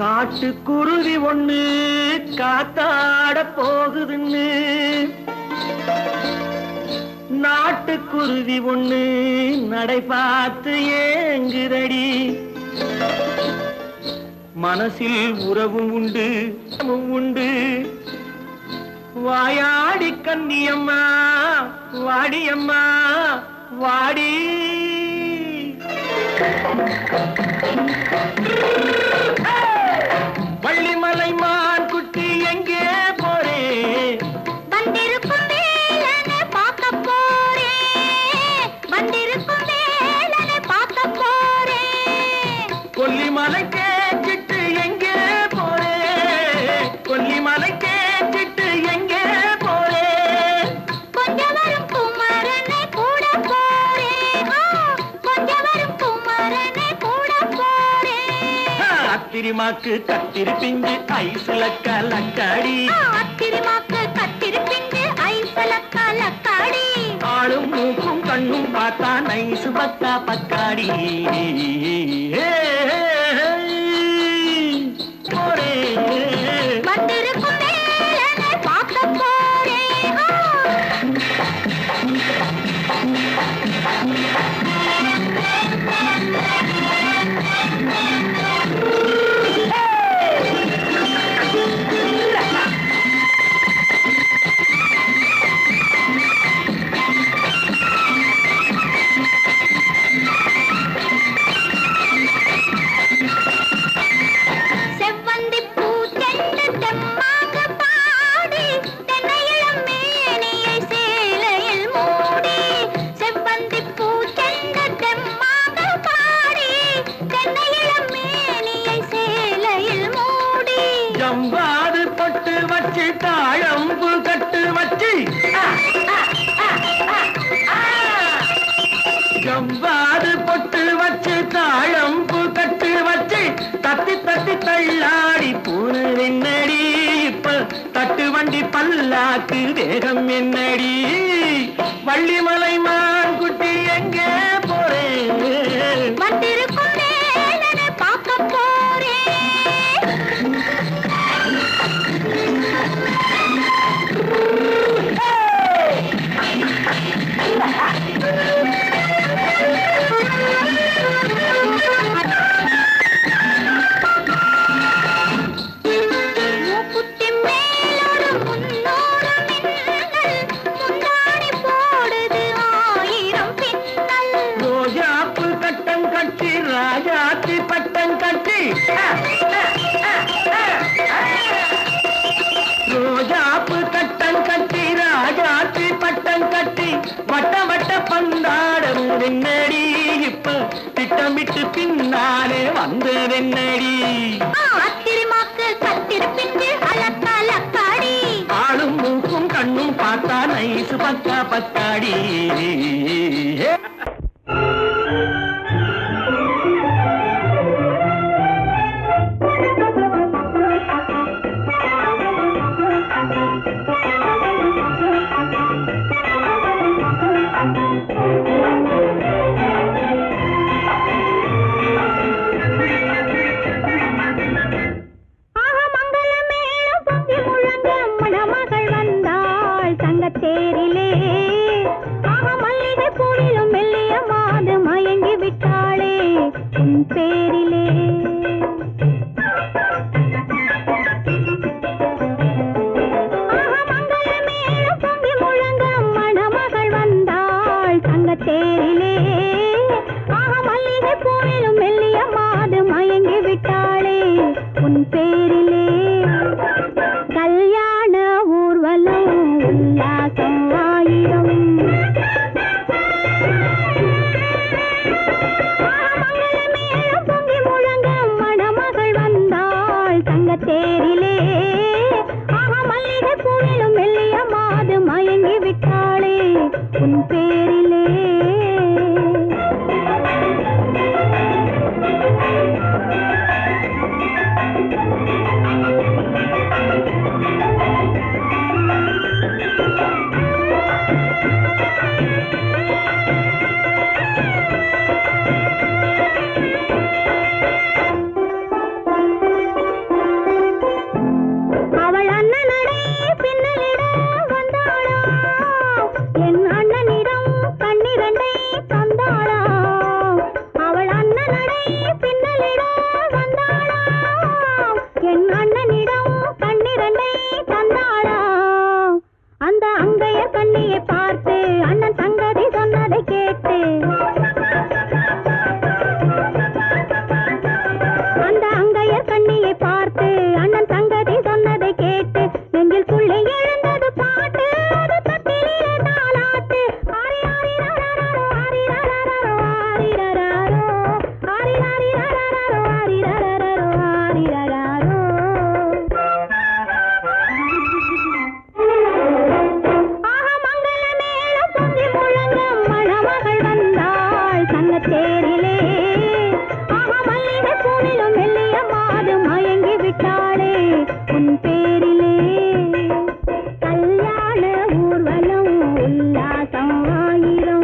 காட்டுக்குருவி ஒண்ணு காத்தாட போகுதுன்னு நாட்டுக்குருவி ஒண்ணு நடை பார்த்து ஏங்குதடி. மனசில் உறவும் உண்டு உண்டு. வாயாடி கன்னியம்மா வாடியம்மா வாடி. வள்ளிமலை மான் குட்டி எங்கே போறே? வந்திருக்கும் வேலனை பார்க்க போறேன். வந்திருக்கும் வேலனை பார்க்க போறேன். கொல்லிமலை கேட்டுட்டு எங்கே போறே? கொல்லிமலை கேட்டுட்டு எங்கே போறே? கொஞ்சம் வரும் குமரனை கூட போறேன். கொஞ்சம் வரும் குமரனை கூட போறேன். அத்திரிமாக்கு கத்திரி பிஞ்சு ஐசுல கலக்காடி. அத்திரிமாக்கு கத்திரி பிஞ்சு ஐசுல கலக்காடி. ஆளும் மூக்கும் கண்ணும் பார்த்தா நைசு பக்கா பக்காடி. வந்திருக்கும் தாழம்பு கட்டு வச்சு ஜவ்வாது பொட்டு வச்சு தாழம்பு கட்டு வச்சு தட்டி தட்டி தள்ளாடி பூனு என்னடி இப்ப தட்டு வண்டி பல்லாக்கு வேகம் என்னடி வள்ளிமலை மான் குட்டி எங்கே போறேன் வந்திருக்கும் வேலனை பார்க்க போறேன் மூக்குத்தி மேலோடு முன்னோடு மின்னல் முந்தாடி போடுது 1000 பின்னல் ரோஜாப்பு கட்டம் கட்டி ராஜாத்தி பட்டம் கட்டி ரோஜாப்பு கட்டம் கட்டி ராஜாத்தி பட்டம் கட்டி வட்ட வட்ட பந்தாடம் வெண்ணடி இப்ப திட்டமிட்டு பின்னாலே வந்ததென்னடி ஆத்திரமாக்கு கத்திருப்பிண்டு அலக்காடி ஆளும் மூக்கும் கண்ணும் பார்த்தா நைசு பக்கா பக்காடி தேரிலே ஆக மல்லிகை பூவிலும் மெல்லிய மாது மயங்கி விட்டாளே உன் பேரிலே ஆக மங்கள மேளம் பொங்கி முழங்க மணமகள் வந்தாள் தங்க தேரிலே ஆக மல்லிகை பூவிலும் மெல்லிய மாது மயங்கி விட்டாளே உன் பேரிலே கல்யாண ஊர்வலம் உல்லாசம் 1000 மங்களமேளம் பொங்கி முழங்க மணமகள் வந்தாள் தங்க தேரிலே ஆக மல்லிகை பூவிலும் மெல்லிய மாது மயங்கி விட்டாளே உன் பேரிலே அவள் அண்ணனடே பின்னலிட வந்தாளா என் அண்ணனிடம் கண்ணிரண்டை தந்தாளா அவள் அண்ணனடே பின்னலிட வந்தாளா என் அண்ணனிடம் கண்ணிரண்டை தந்தாளா அந்த அங்கைய கண்ணியை பார்த்து அண்ணன் சங்கதி சொன்னதை கேட்டு அந்த அங்கைய கண்ணியை பார்த்து அண்ணன் சங்கதி சொன்னதை கேட்டு நெஞ்சில் புள்ளை எழுந்தது பாட்டு அது தட்டிலே தாலாட்டு ஆரி ஆரி ரரரரோ ஆரி ரரரரோ ஆரி ரரரோ ஆரி ஆரி ரரரரோ ஆரி ரரரரோ ஆரி ரரரோ ஆக மங்கள மேளம் பொங்கி முழங்க மணமகள் வந்தாள் தங்க தேரிலே ஆக மல்லிகை பூவிலும் மெல்லிய மாது மயங்கி விட்டாளே உன் பேரிலே கல்யாண ஊர்வலம் உல்லாசம் 1000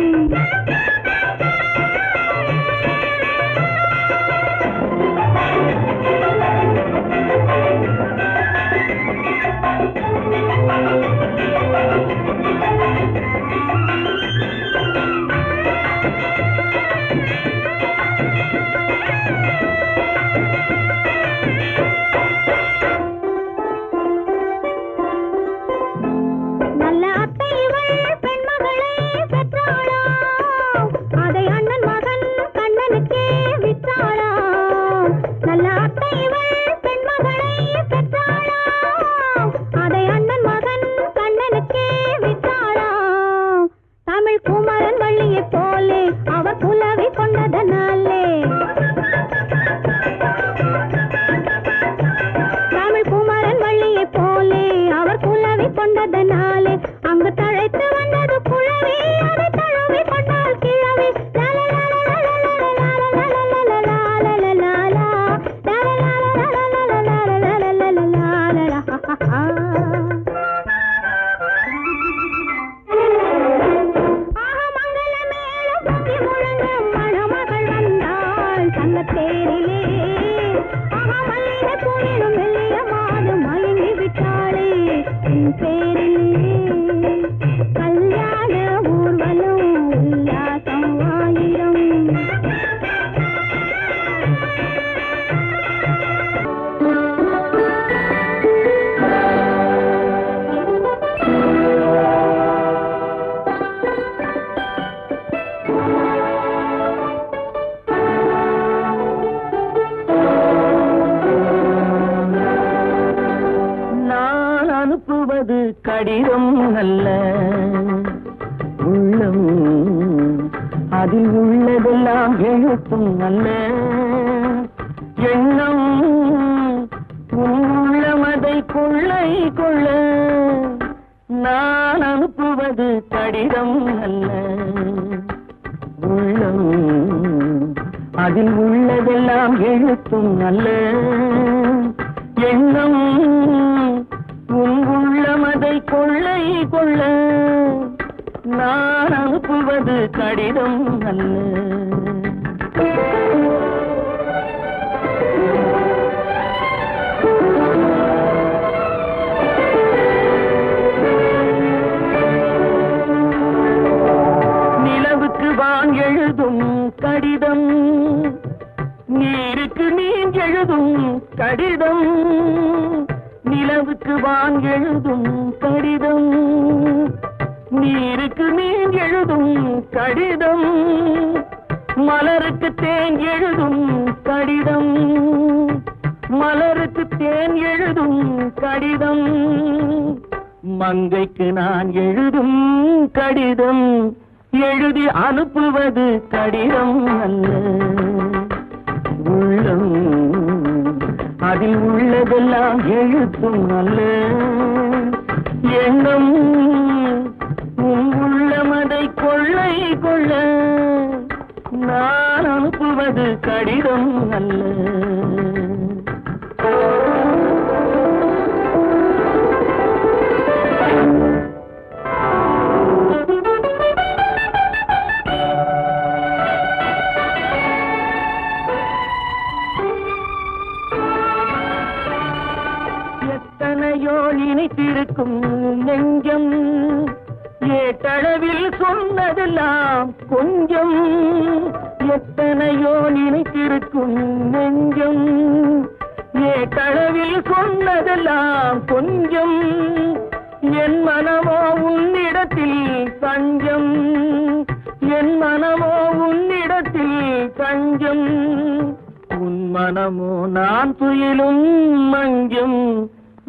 நல்ல அத்தை இவள் பெண்மகளை பெற்றாளா அதை அண்ணன் மகன் கண்ணனுக்கே விற்றாளா நல்ல அத்தை இவள் பெண்மகளை பெற்றாளா அதை அண்ணன் மகன் கண்ணனுக்கே விற்றாளா தமிழ் குமரன் வள்ளியை போலே அவர் புலவி கொண்டதனாலே கடிதம் அல்ல உள்ளம் அதில் உள்ளதெல்லாம் எழுத்தும் அல்ல எண்ணம் உள்ளமதை கொள்ளை கொள்ள நான் அனுப்புவது கடிதம் அல்ல உள்ளம் அதில் உள்ளதெல்லாம் எழுத்தும் அல்ல எண்ணம் உள்ளமதை கொள்ளை கொள்ள நான் அனுப்புவது கடிதம் அல்ல நிலவுக்கு வான் எழுதும் கடிதம் நீருக்கு நீர் எழுதும் கடிதம் நிலவுக்கு வான் எழுதும் கடிதம் நீருக்கு நீர் எழுதும் கடிதம் மலருக்கு தேன் எழுதும் கடிதம் மலருக்கு தேன் எழுதும் கடிதம் மங்கைக்கு நான் எழுதும் கடிதம் எழுதி அனுப்புவது கடிதம் அல்ல உள்ளம் அதில் உள்ளதெல்லாம் எழுத்தும் அல்ல எண்ணம் உள்ளமதை கொள்ளை கொள்ள நான் அனுப்புவது கடிதம் அல்ல எத்தனையோ நினைத்திருக்கும் நெஞ்சம் ஏட்டளவில் சொன்னதெல்லாம் கொஞ்சம் எத்தனையோ நினைத்திருக்கும் நெஞ்சம் ஏட்டளவில் சொன்னதெல்லாம் கொஞ்சம் என் மனமோ உன்னிடத்தில் தஞ்சம் என் மனமோ உன்னிடத்தில் தஞ்சம் உன் மனமோ நான் துயிலும் மஞ்சம்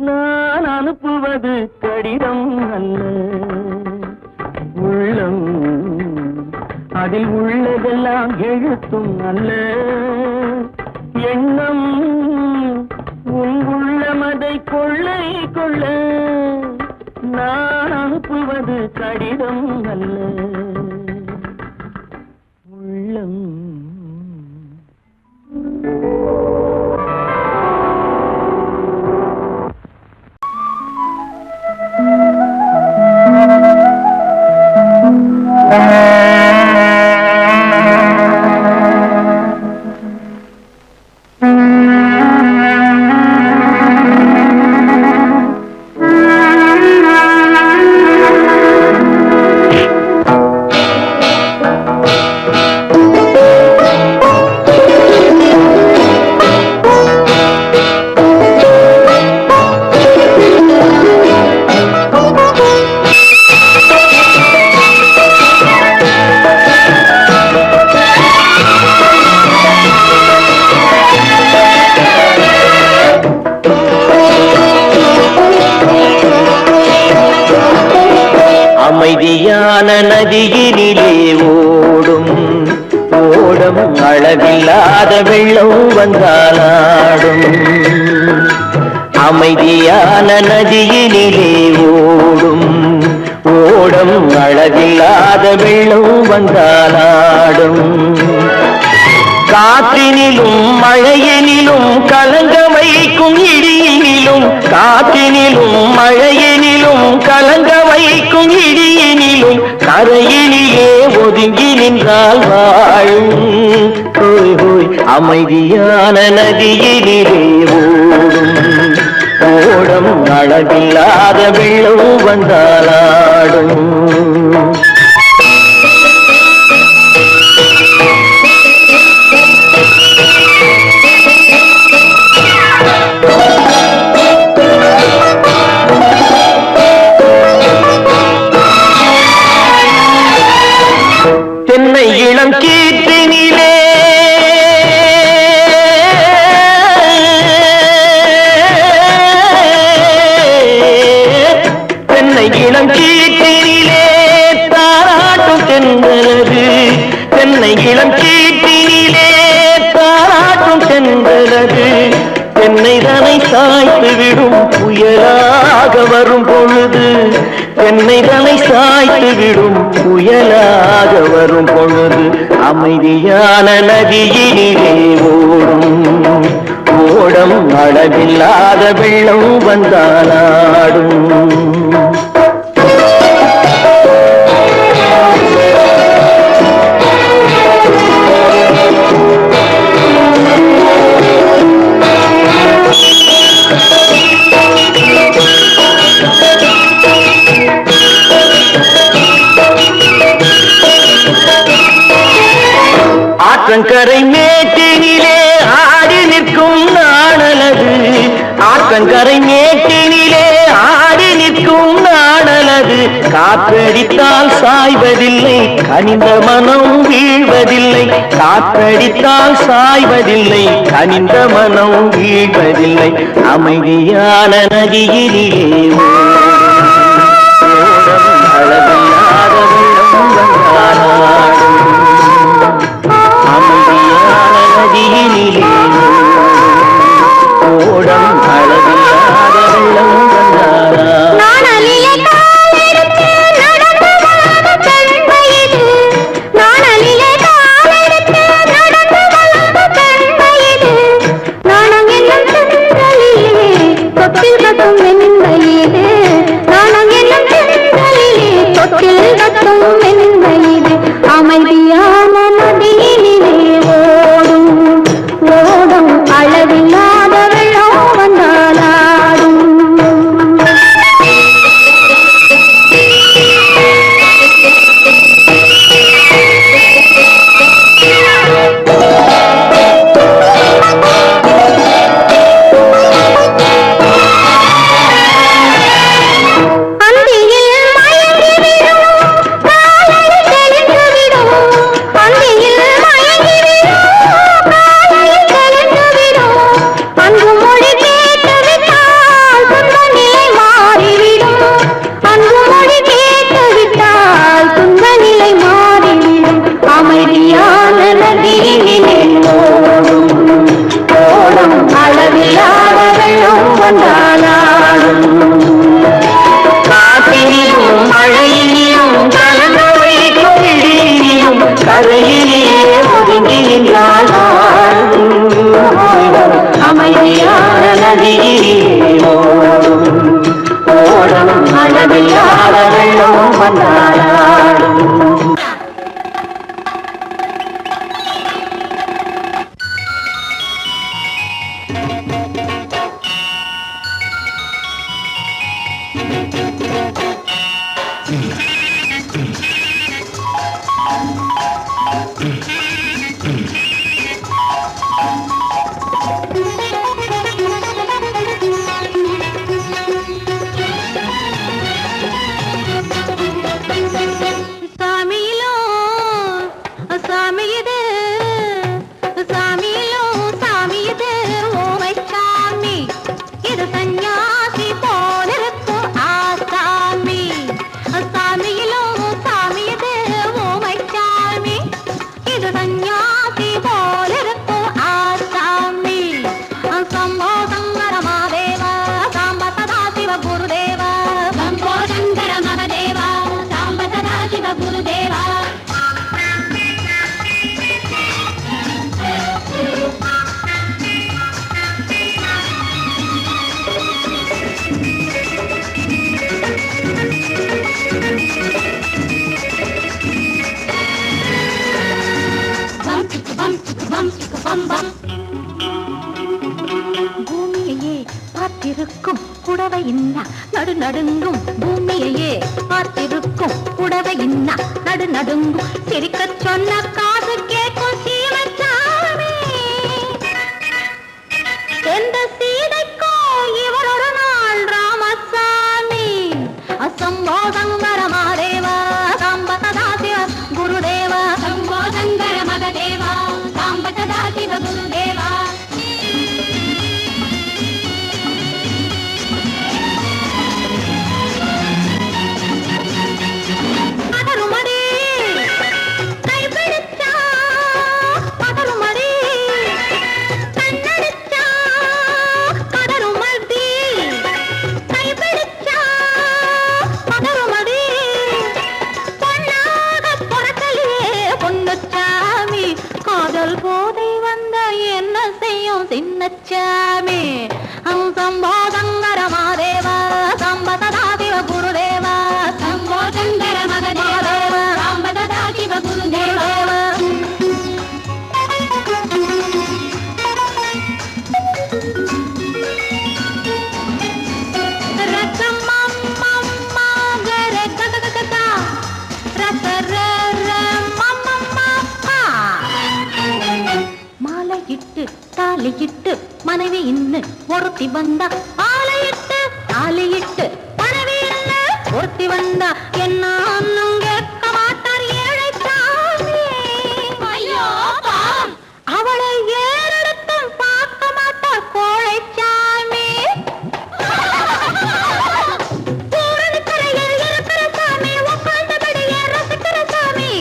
நான் அனுப்புவது கடிதம் அல்ல உள்ளம் அதில் உள்ளதெல்லாம் எழுத்தும் அல்ல எண்ணம் உள்ளமதை கொள்ளை கொள்ள நான் அனுப்புவது கடிதம் அல்ல உள்ளம் அமைதியான நதியினிலே ஓடும் ஓடம் அளவில்லாத வெள்ளம் வந்தாலாடும் அமைதியான நதியினிலே ஓடும் ஓடம் அளவில்லாத வெள்ளம் வந்தாலாடும் காற்றினிலும் மழையினிலும் கலங்க வைக்கும் இடியினிலும் காற்றினிலும் மழையினிலும் கலங்க வைக்கும் இடியினிலும் கரையினிலே ஒதுங்கி நின்றால் வாழும் ஹோய் ஹோய் அமைதியான நதியினிலே ஓடும் ஓடம் அளவில்லாத வெள்ளம் வந்தாலாடும் தென்னை இளம் கீற்றினிலே தென்னை கரைதலை சாய்த்து விடும் புயலாக வரும் பொழுது அமைதியான நதியினிலே ஓடும் ஓடம் அளவில்லாத வெள்ளம் வந்தாலாடும். ஆற்றங்கரை மேட்டினிலே ஆடி நிற்கும் நாணலது ஆற்றங்கரை மேட்டினிலே ஆடி நிற்கும் நாணலது காற்றடித்தால் சாய்வதில்லை கனிந்த மனம் வீழ்வதில்லை காற்றடித்தால் சாய்வதில்லை கனிந்த மனம் வீழ்வதில்லை அமைதியான நதியிலே அளவில்லாத வெள்ளம் வந்தாலாடும் அமைதியான நதியினிலே ஓடம் அளவில்லாத வெள்ளம் வந்தாலாடும். அமைதியான நதியினிலே ஓடும் ஓடும் அளவில்லாத வெள்ளம் வந்தாலாடும். அமைதியான நதியினிலே ஓடும் ஓடும் அளவில்லாத வெள்ளம் வந்தாலாடும். காற்றிலும் மழையிலும் கலந்த வைக்கும் கரையிலே ஒதுங்கி நின்றாலும் அமைதியான நதியிலே ஓடும் ஓடும் அளவில்லாத வெள்ளம் வந்தாலாடும். பூமியையே பார்த்திருக்கும் புடவை இன்னா நடு நடுங்கும் பூமியையே பார்த்திருக்கும் புடவை இன்னா நடு நடுங்கும் சிரிக்க சொன்ன காது கேட்கும் சீமச்சாமி எந்த சீதைக்கோ இவர் ஒரு நாள் ராமசாமி அசம்போ சங்கர மகதேவா சாம்ப சதா சிவ குருதேவா சம்போ சங்கர மகதேவா சாம்ப சதா சிவ குருதேவா கைப்பிடிச்சா வந்த என்ன செய்யும் சின்னச்சாமி சம்போ சங்கர மாதேவா சம்பததா சிவ குருதேவா சம்போ சங்கர மகதேவா சம்பததா சிவ குருதேவா தாலியிட்டு மனைவி இன்னு ஒருத்தி வந்தா ஆலையிட்டு தாலியிட்டு மனைவி இன்னு ஒருத்தி வந்தா என்ன ஒன்னும் கேட்க மாட்டார் ஏழைச்சாமி ஐயோ அவளை ஏறெடுத்தும் பார்க்க மாட்டார் கோழைச்சாமி ஊரணிக்கரையில் இருக்கிற சாமி உட்கார்ந்தபடியே ரசிக்கிற சாமி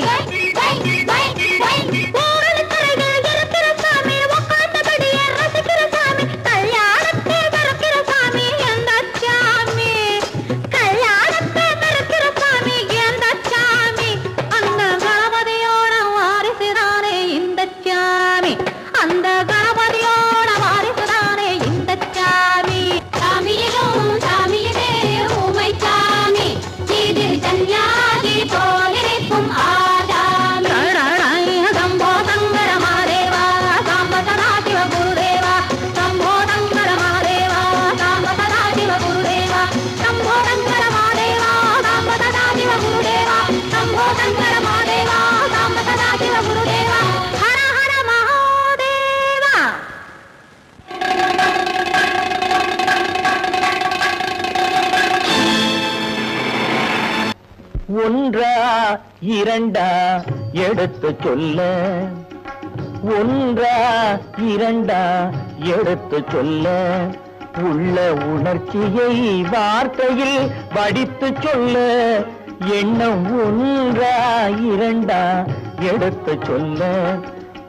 ஒன்றா இரண்டா எடுத்து சொல்ல ஒன்றா இரண்டா எடுத்து சொல்ல உள்ள உணர்ச்சியை வார்த்தையில் வடித்து சொல்ல எண்ணம் ஒன்றா இரண்டா எடுத்து சொல்ல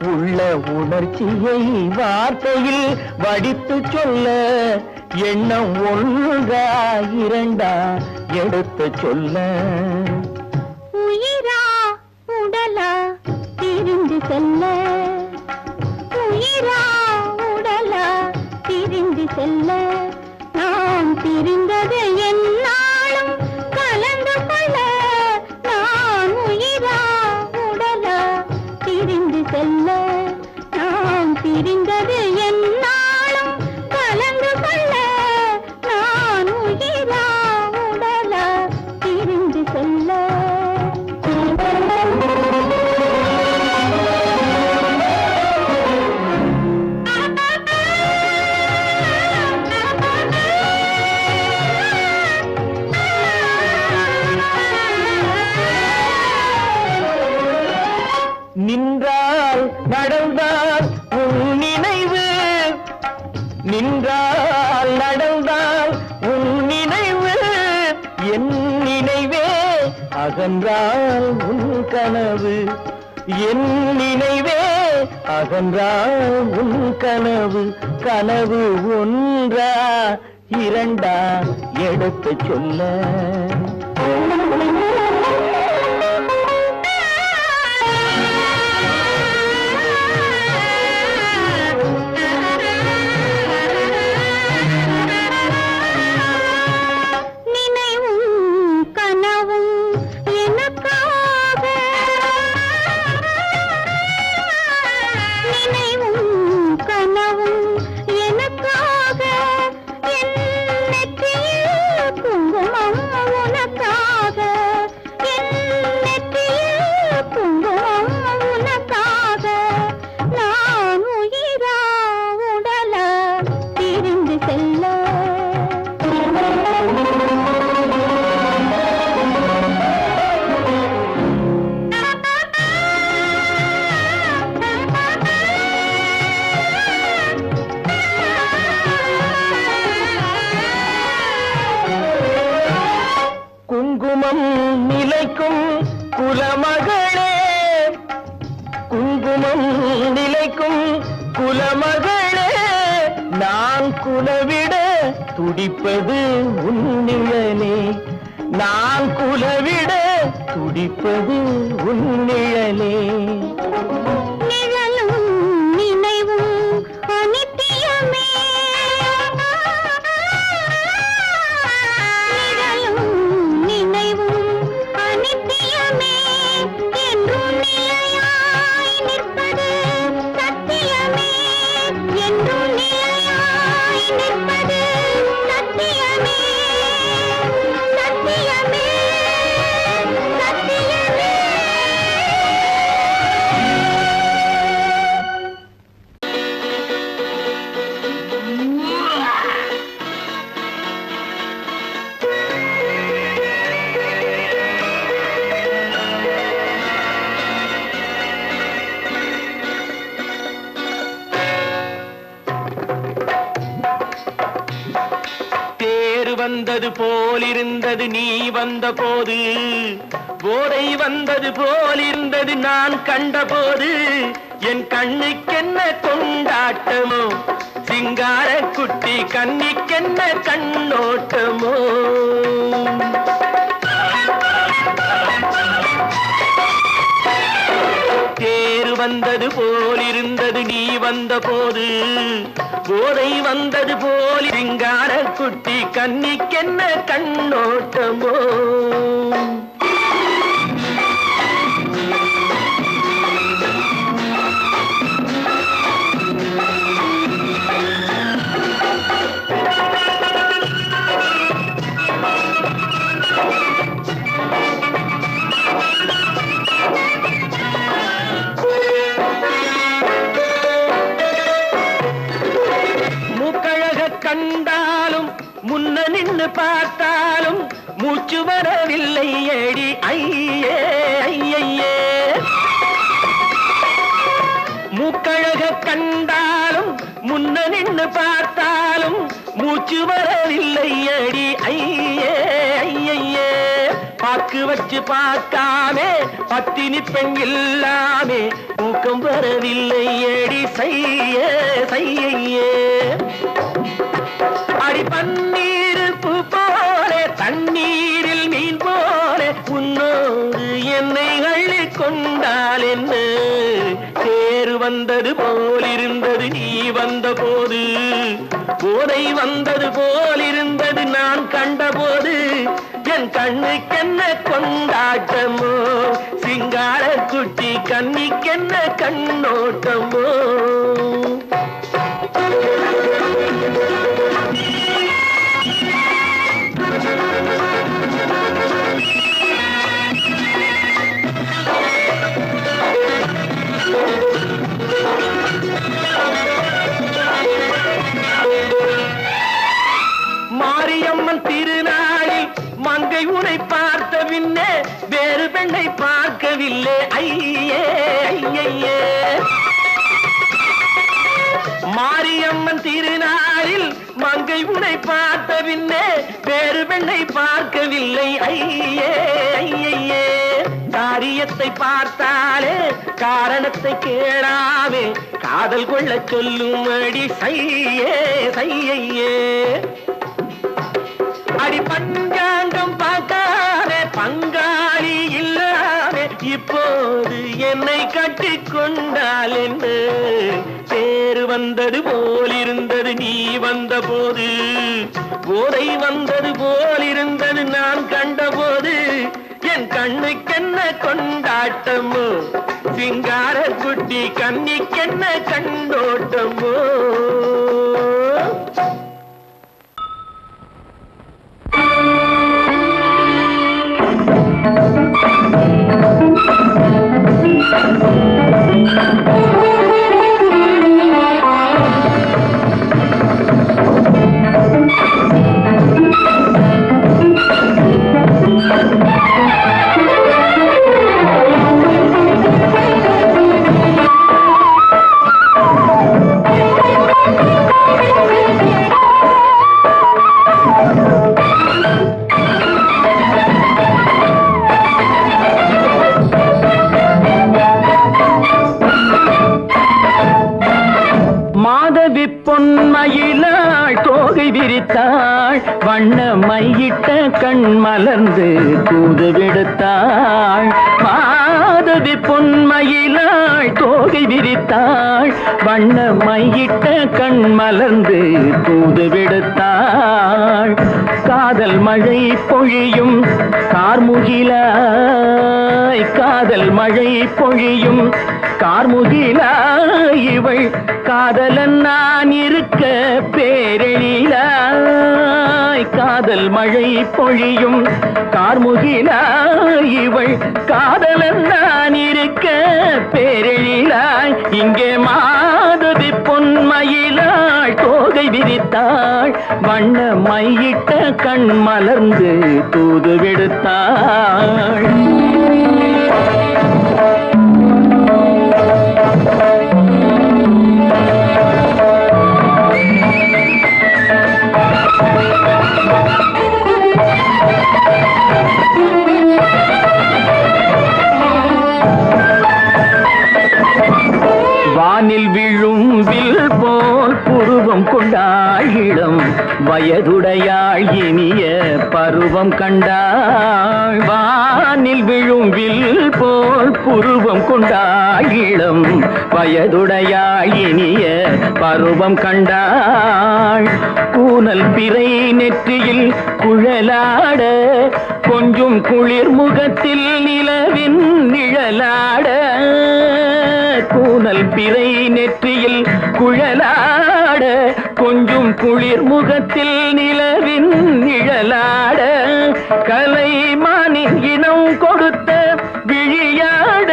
உள்ள உணர்ச்சியை வார்த்தையில் வடித்து சொல்ல எண்ணம் ஒன்றா இரண்டா எடுத்து சொல்ல உயிரா உடலா திரிந்து செல்ல உயிரா உடலா திரிந்து செல்ல நாம் திரிந்தது என்னாலும் கலந்து கொள்ள நான் உயிரா உடலா திரிந்து செல்ல நாம் திரிந்தது என்னாலும் கலந்து கொள்ள நான் உயிரா உடலா திரிந்து செல்ல நின்றால் நடந்தால் உன் நினைவு நின்றால் நடந்தால் உன் நினைவு என் நினைவே அகன்றால் உன் கனவு என் நினைவே அகன்றால் உன் கனவு கனவு ஒன்றா இரண்டா எடுத்து சொல்ல குங்குமம் நிலைக்கும் குலமகளே குங்குமம் நிலைக்கும் குலமகளே நான் குலவிட துடிப்பது உன் நிழலே நான் குலவிட துடிப்பது உன் நிழலே நிழலும் நினை வந்தது போலிருந்தது நீ வந்த போது, போதை வந்தது போலிருந்தது நான் கண்டபோது, என் கண்ணுக்கென்ன கொண்டாட்டமோ, சிங்கார குட்டி கண்ணிக்கென்ன கண்ணோட்டமோ. தேர் வந்தது போலிருந்தது நீ வந்த போது, போதை வந்தது போல் சிங்கார குட்டி கண்ணிக்கென்ன கண்ணோட்டமோ. கண்டாலும் முன்ன நின்று பார்த்தாலும் மூச்சு வரவில்லை ஏடி ஐயே ஐயே. மூக்கழக கண்டாலும் முன்ன நின்று பார்த்தாலும் மூச்சு வரவில்லை ஏடி ஐயே ஐயே. பாக்கு வச்சு பார்க்காமே பத்தினி பெண் இல்லாமே தூக்கம் வரவில்லை ஏடி செய்ய செய்யே. அடி பன்னீர் பூ போல தண்ணீரில் மீன் போல உன்னோடு என்னை அள்ளி கொண்டால் என்ன. தேர் வந்தது போலிருந்தது நீ வந்த போது, போதை வந்தது போலிருந்தது நான் கண்டபோது, என் கண்ணுக்கென்ன கொண்டாட்டமோ, சிங்கார குட்டி கண்ணிக்கென்ன கண்ணோட்டமோ. மாரியம்மன் திருநாளில் மங்கை உனை பார்த்த பின்னே வேறு பெண்ணை பார்க்கவில்லை ஐயே ஐயே. மாரியம்மன் திருநாளில் மங்கை உனை பார்த்த பின்னே வேறு பெண்ணை பார்க்கவில்லை ஐயே ஐயே. காரியத்தை பார்த்தாலே காரணத்தை கேளாமே காதல் கொள்ள சொல்லும்படி செய்யே செய்யே. அடி பஞ்சாங்கம் பார்க்காதே பங்காளி இல்லாமே இப்போது என்னை கட்டி கொண்டால் என்ன. தேர் வந்தது போலிருந்தது நீ வந்த போது, போதை வந்தது போலிருந்தது நான் கண்டபோது, என் கண்ணுக்கென்ன கொண்டாட்டமோ, சிங்கார குட்டி கண்ணிக்கென்ன கண்ணோட்டமோ. பொன்மயிலாள் தோகை விரித்தாள், வண்ண மையிட்ட கண் மலர்ந்து தூது விடுத்தாள். மாதவி பொன்மயிலாள் தோகை விரித்தாள், வண்ண மையிட்ட கண் மலர்ந்து தூது விடுத்தாள். காதல் மழை பொழியும் கார்முகிலாய், காதல் மழை பொழியும் கார்முகிலாய், இவள் காதலன் நான் இருக்க பேரெழிலாய். காதல் மழை பொழியும் கார்முகிலாய், இவள் காதலன் நான் இருக்க பேரெழிலாய். இங்கே மாதவி பொன்மயிலாள் தோகை விரித்தாள், வண்ண மையிட்ட கண் மலர்ந்து தூது விடுத்தாள். வில் போல் புருவம் கொண்டாள் இளம் வயதுடையாள் இனிய பருவம் கண்டாள் வானில் விழும் வில் போல் புருவம் கொண்டாள் இளம் வயதுடையாள் இனிய பருவம் கண்டாள் கூனல் பிறை நெற்றியில் குழலாட கொஞ்சம் குளிர் முகத்தில் நிலவின் நிழலாட கூனல் பிறை நெற்றியில் குழலாட கொஞ்சம் குளிர் முகத்தில் நிலவின் நிழலாட கலைமானின் இனம் கொடுத்த விழியாட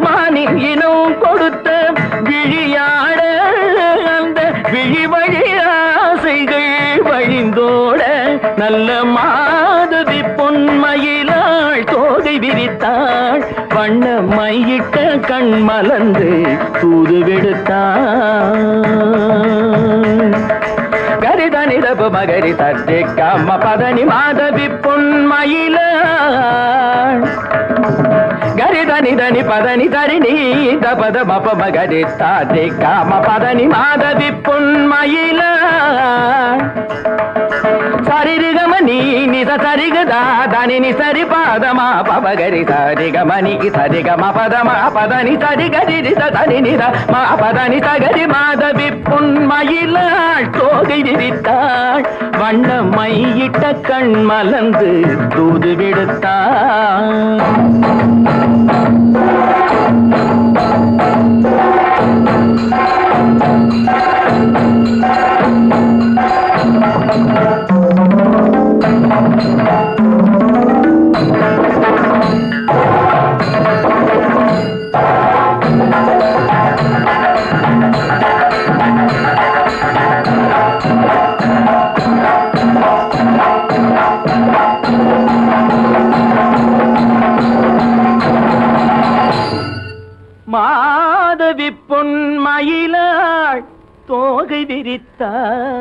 மானின் இனம் கொடுத்த விழியாட அந்த விழி வழி ஆசைகள் வழிந்தோட நல்ல மாதவி பொன்மயிலாள் தோகை விரித்தாள் வண்ண மையிட்ட கண் மலர்ந்து தூது விடுத்தாள் கரிதனிதபு மகரி தட்டி கம்ம பதனி மாதவி பொன்மயிலாள் கரிதனிதனி பதனி தரிணி தபத மப மகரி தாட்டி காம பதனி மாதவி பொன்மயிலாள் சரிகமணி நித சரிகதா தனி சரி பாதமா பபகரி சரிகமணி சரிகம பதமா பதனி சரிகரி தனி நித மா பதனி சகரி மாதவி பொன்மயிலாள் தோகை விரித்தாள் வண்ண மையிட்ட கண் மலர்ந்து தூது விடுத்தாள் மாதவி பொன்மயிலாள் தோகை விரித்தாள்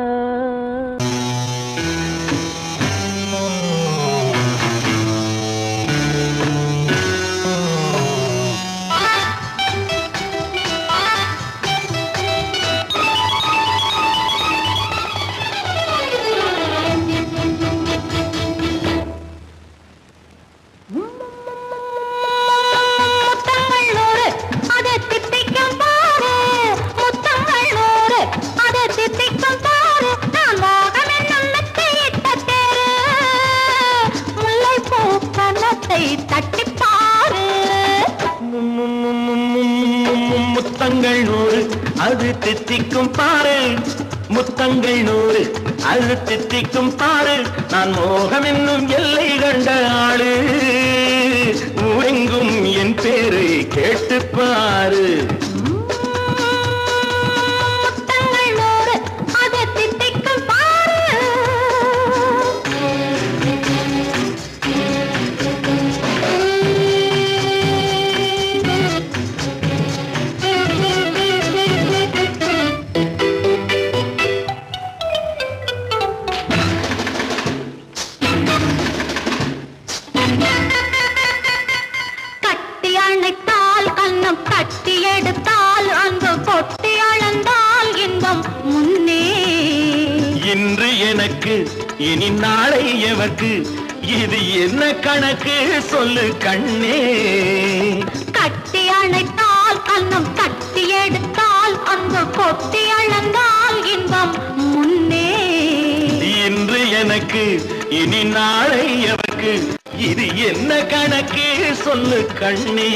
முத்தங்கள் நூறு அது தித்திக்கும் பாரு முத்தங்கள் நூறு அது தித்திக்கும் பாரு நான் மோகம் என்னும் எல்லை கண்ட ஆளு ஊரெங்கும் என் பேரை கேட்டு பாரு இன்று எனக்கு இனி நாளை எவர்க்கு இது என்ன கணக்கு சொல்லு கண்ணே கட்டி அணைத்தால் கண்ணம் கட்டி எடுத்தால் அங்கு கொட்டி அளந்தால் இன்பம் முன்னே இன்று எனக்கு இனி நாளை எவர்க்கு இது என்ன கணக்கு சொல்லு கண்ணே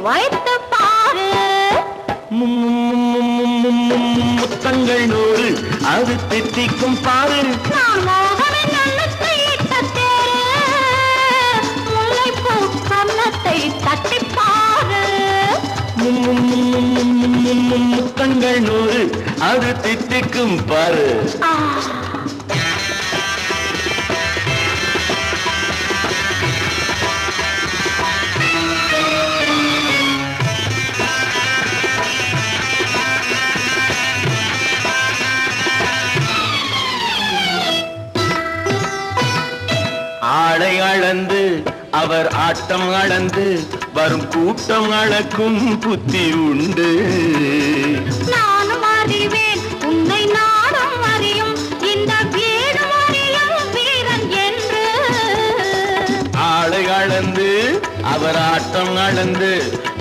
வைத்து பாரு முத்தங்கள் நூறு அது தித்திக்கும் பாரு நான் மோகனின் நல்லத்தை இட்ட தேரு முல்லைப்பூ கன்னத்தை தட்டி பாரு முத்தங்கள் 100 அது தித்திக்கும் பாரு. ஆளை அளந்து அவர் ஆட்டம் அளந்து வரும் கூட்டம் அளக்கும் புத்தி உண்டு. நானும் அறிவேன் உன்னை நாடும் அறியும் இந்த வீடு அறியும் வீரன் என்று. ஆளை அளந்து அவர் ஆட்டம் அளந்து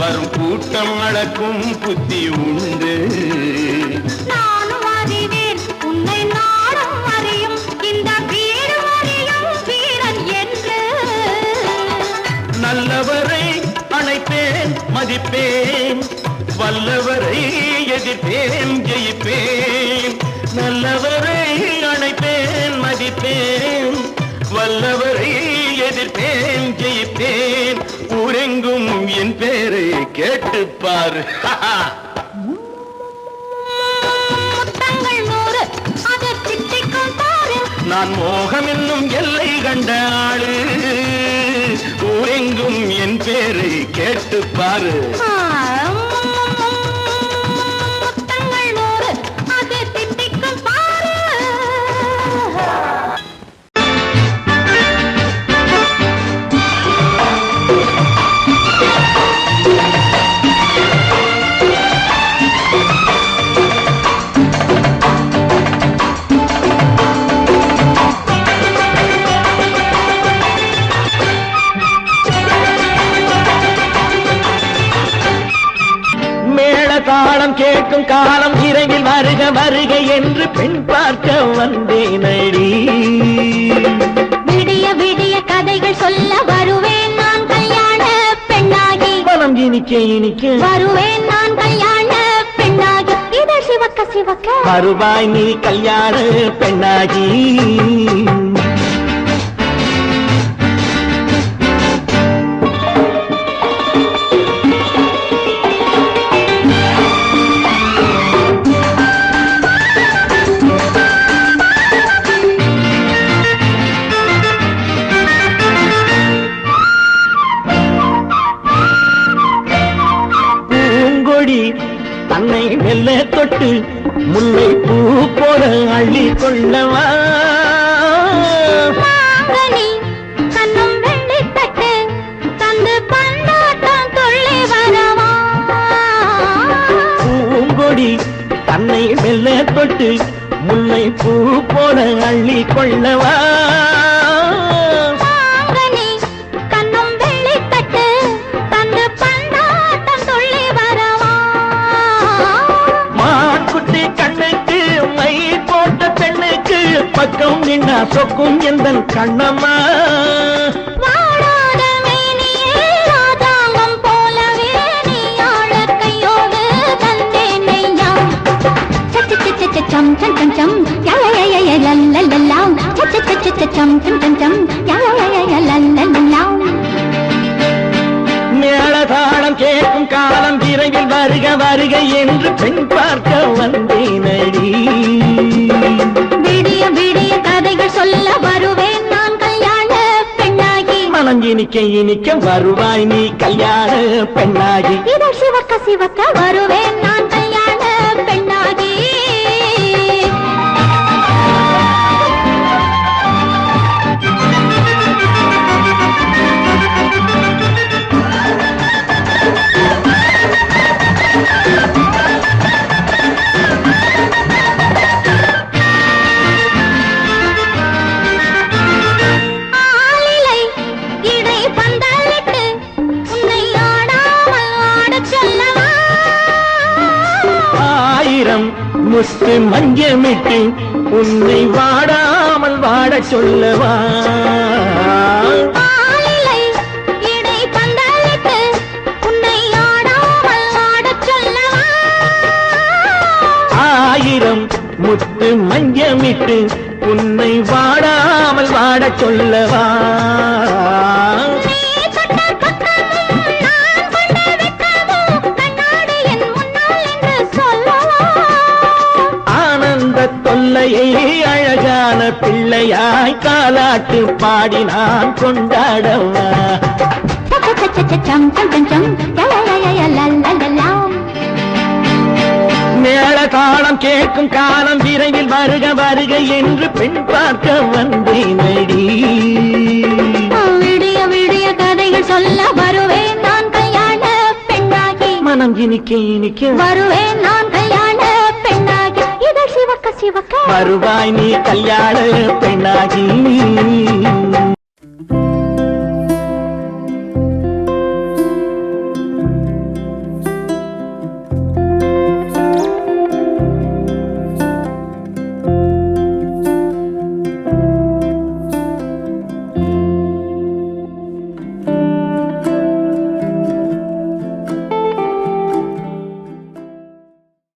வரும் கூட்டம் அளக்கும் புத்தி உண்டு. நானும் அறிவேன் உன்னை நாடும் அறியும் இந்த வீடு அறியும் வீரன் என்று. நல்லவரை அணைப்பேன் மதிப்பேன், வல்லவரை எதிர்ப்பேன் ஜெயிப்பேன். நல்லவரை அணைப்பேன் மதிப்பேன், வல்லவரை எதிர்ப்பேன் ஜெயிப்பேன். ஊரெங்கும் என் பேரை கேட்டுப்பார். முத்தங்கள் 100 அது தித்திக்கும் பாரு. நான் மோகம் என்னும் எல்லை கண்ட ஆளு, ஊரெங்கும் என் பேரை கேட்டுப்பாரு. முத்தங்கள் 100 அது தித்திக்கும் பாரு. தாளம் கேட்கும் காலம் இரவில் வருக வருக என்று பெண் பார்க்க வந்தேனடி. விடிய விடிய கதைகள் சொல்ல வருவேன் நான் கல்யாண பெண்ணாகி. மனம் இனிக்க இனிக்க வருவேன் நான் கல்யாண பெண்ணாகி. இதழ் சிவக்க சிவக்க வருவாய் நீ கல்யாண பெண்ணாகி. தன்னை மெல்ல தொட்டு முல்லை பூ போல அள்ளி கொள்ளவா. கண்ணும் வெள்ளி தட்டு தந்து பந்தாட்டம் துள்ளி வரவா. பூங்கொடி தன்னை மெல்ல தொட்டு முல்லை பூ போல அள்ளி கொள்ளவா. கண்ணும் வெள்ளி தட்டு தந்து பந்தாட்டம் துள்ளி வரவா. மாக்குட்டி கண்ணுக்கு மை போட்ட பெண்ணுக்கு பக்கம் நின்னா சொக்கும் எந்தன் கண்ணம்மா. வாடாத மேனியே ராதாங்கம் போலவே நீ ஆள கையோடு தந்தேன் நெய்யா. சம் சம் சம் சம் யா யா யா யா லல்லல்லா. சம் சம் சம் யா யா யா லல்லல்லா. மேளதாளம் கேட்கும் காலம் விரைவில் வருக வருக என்று பெண் பார்க்க வந்தேனடி. விடிய விடிய கதைகள் சொல்ல வருவேன் நான் கல்யாண பெண்ணாகி. மனம் இனிக்க இனிக்க வருவாய் நீ கல்யாண பெண்ணாகி. இதழ் சிவக்க சிவக்க வருவேன் நான் கல்யாண பெண்ணாகி. ஆளிலை இடை பந்தலிட்டு உன்னை ஆடாமல் ஆடச் சொல்லவா. ஆயிரம் முத்து மஞ்சமிட்டு உன்னை வாடாமல் வாடச் சொல்லவா. ஆளிலை இடை பந்தலிட்டு உன்னை ஆடாமல் ஆடச் சொல்லவா. ஆயிரம் முத்து மஞ்சமிட்டு உன்னை வாடாமல் வாடச் சொல்லவா. நீ தொட்ட பக்கமும் நான் கொண்ட வெட்கமும் கண்ணாடி அந்த தொல்லையை அழகான பிள்ளையாய் காலாட்டு பாடி நான் கொண்டாடவா மேள தாளம் கேட்கும் காலம் விரைவில் வருக வருக என்று பெண் பார்க்க வந்தேனடி விடிய விடிய கதைகள் சொல்ல வருவேன் நான் கல்யாண பெண்ணாகி மனம் இனிக்க வருவேன் நான் கல்யாண பெண்ணாகி இதழ் சிவக்க சிவக்க வருவாய் நீ கல்யாண பெண்ணாகி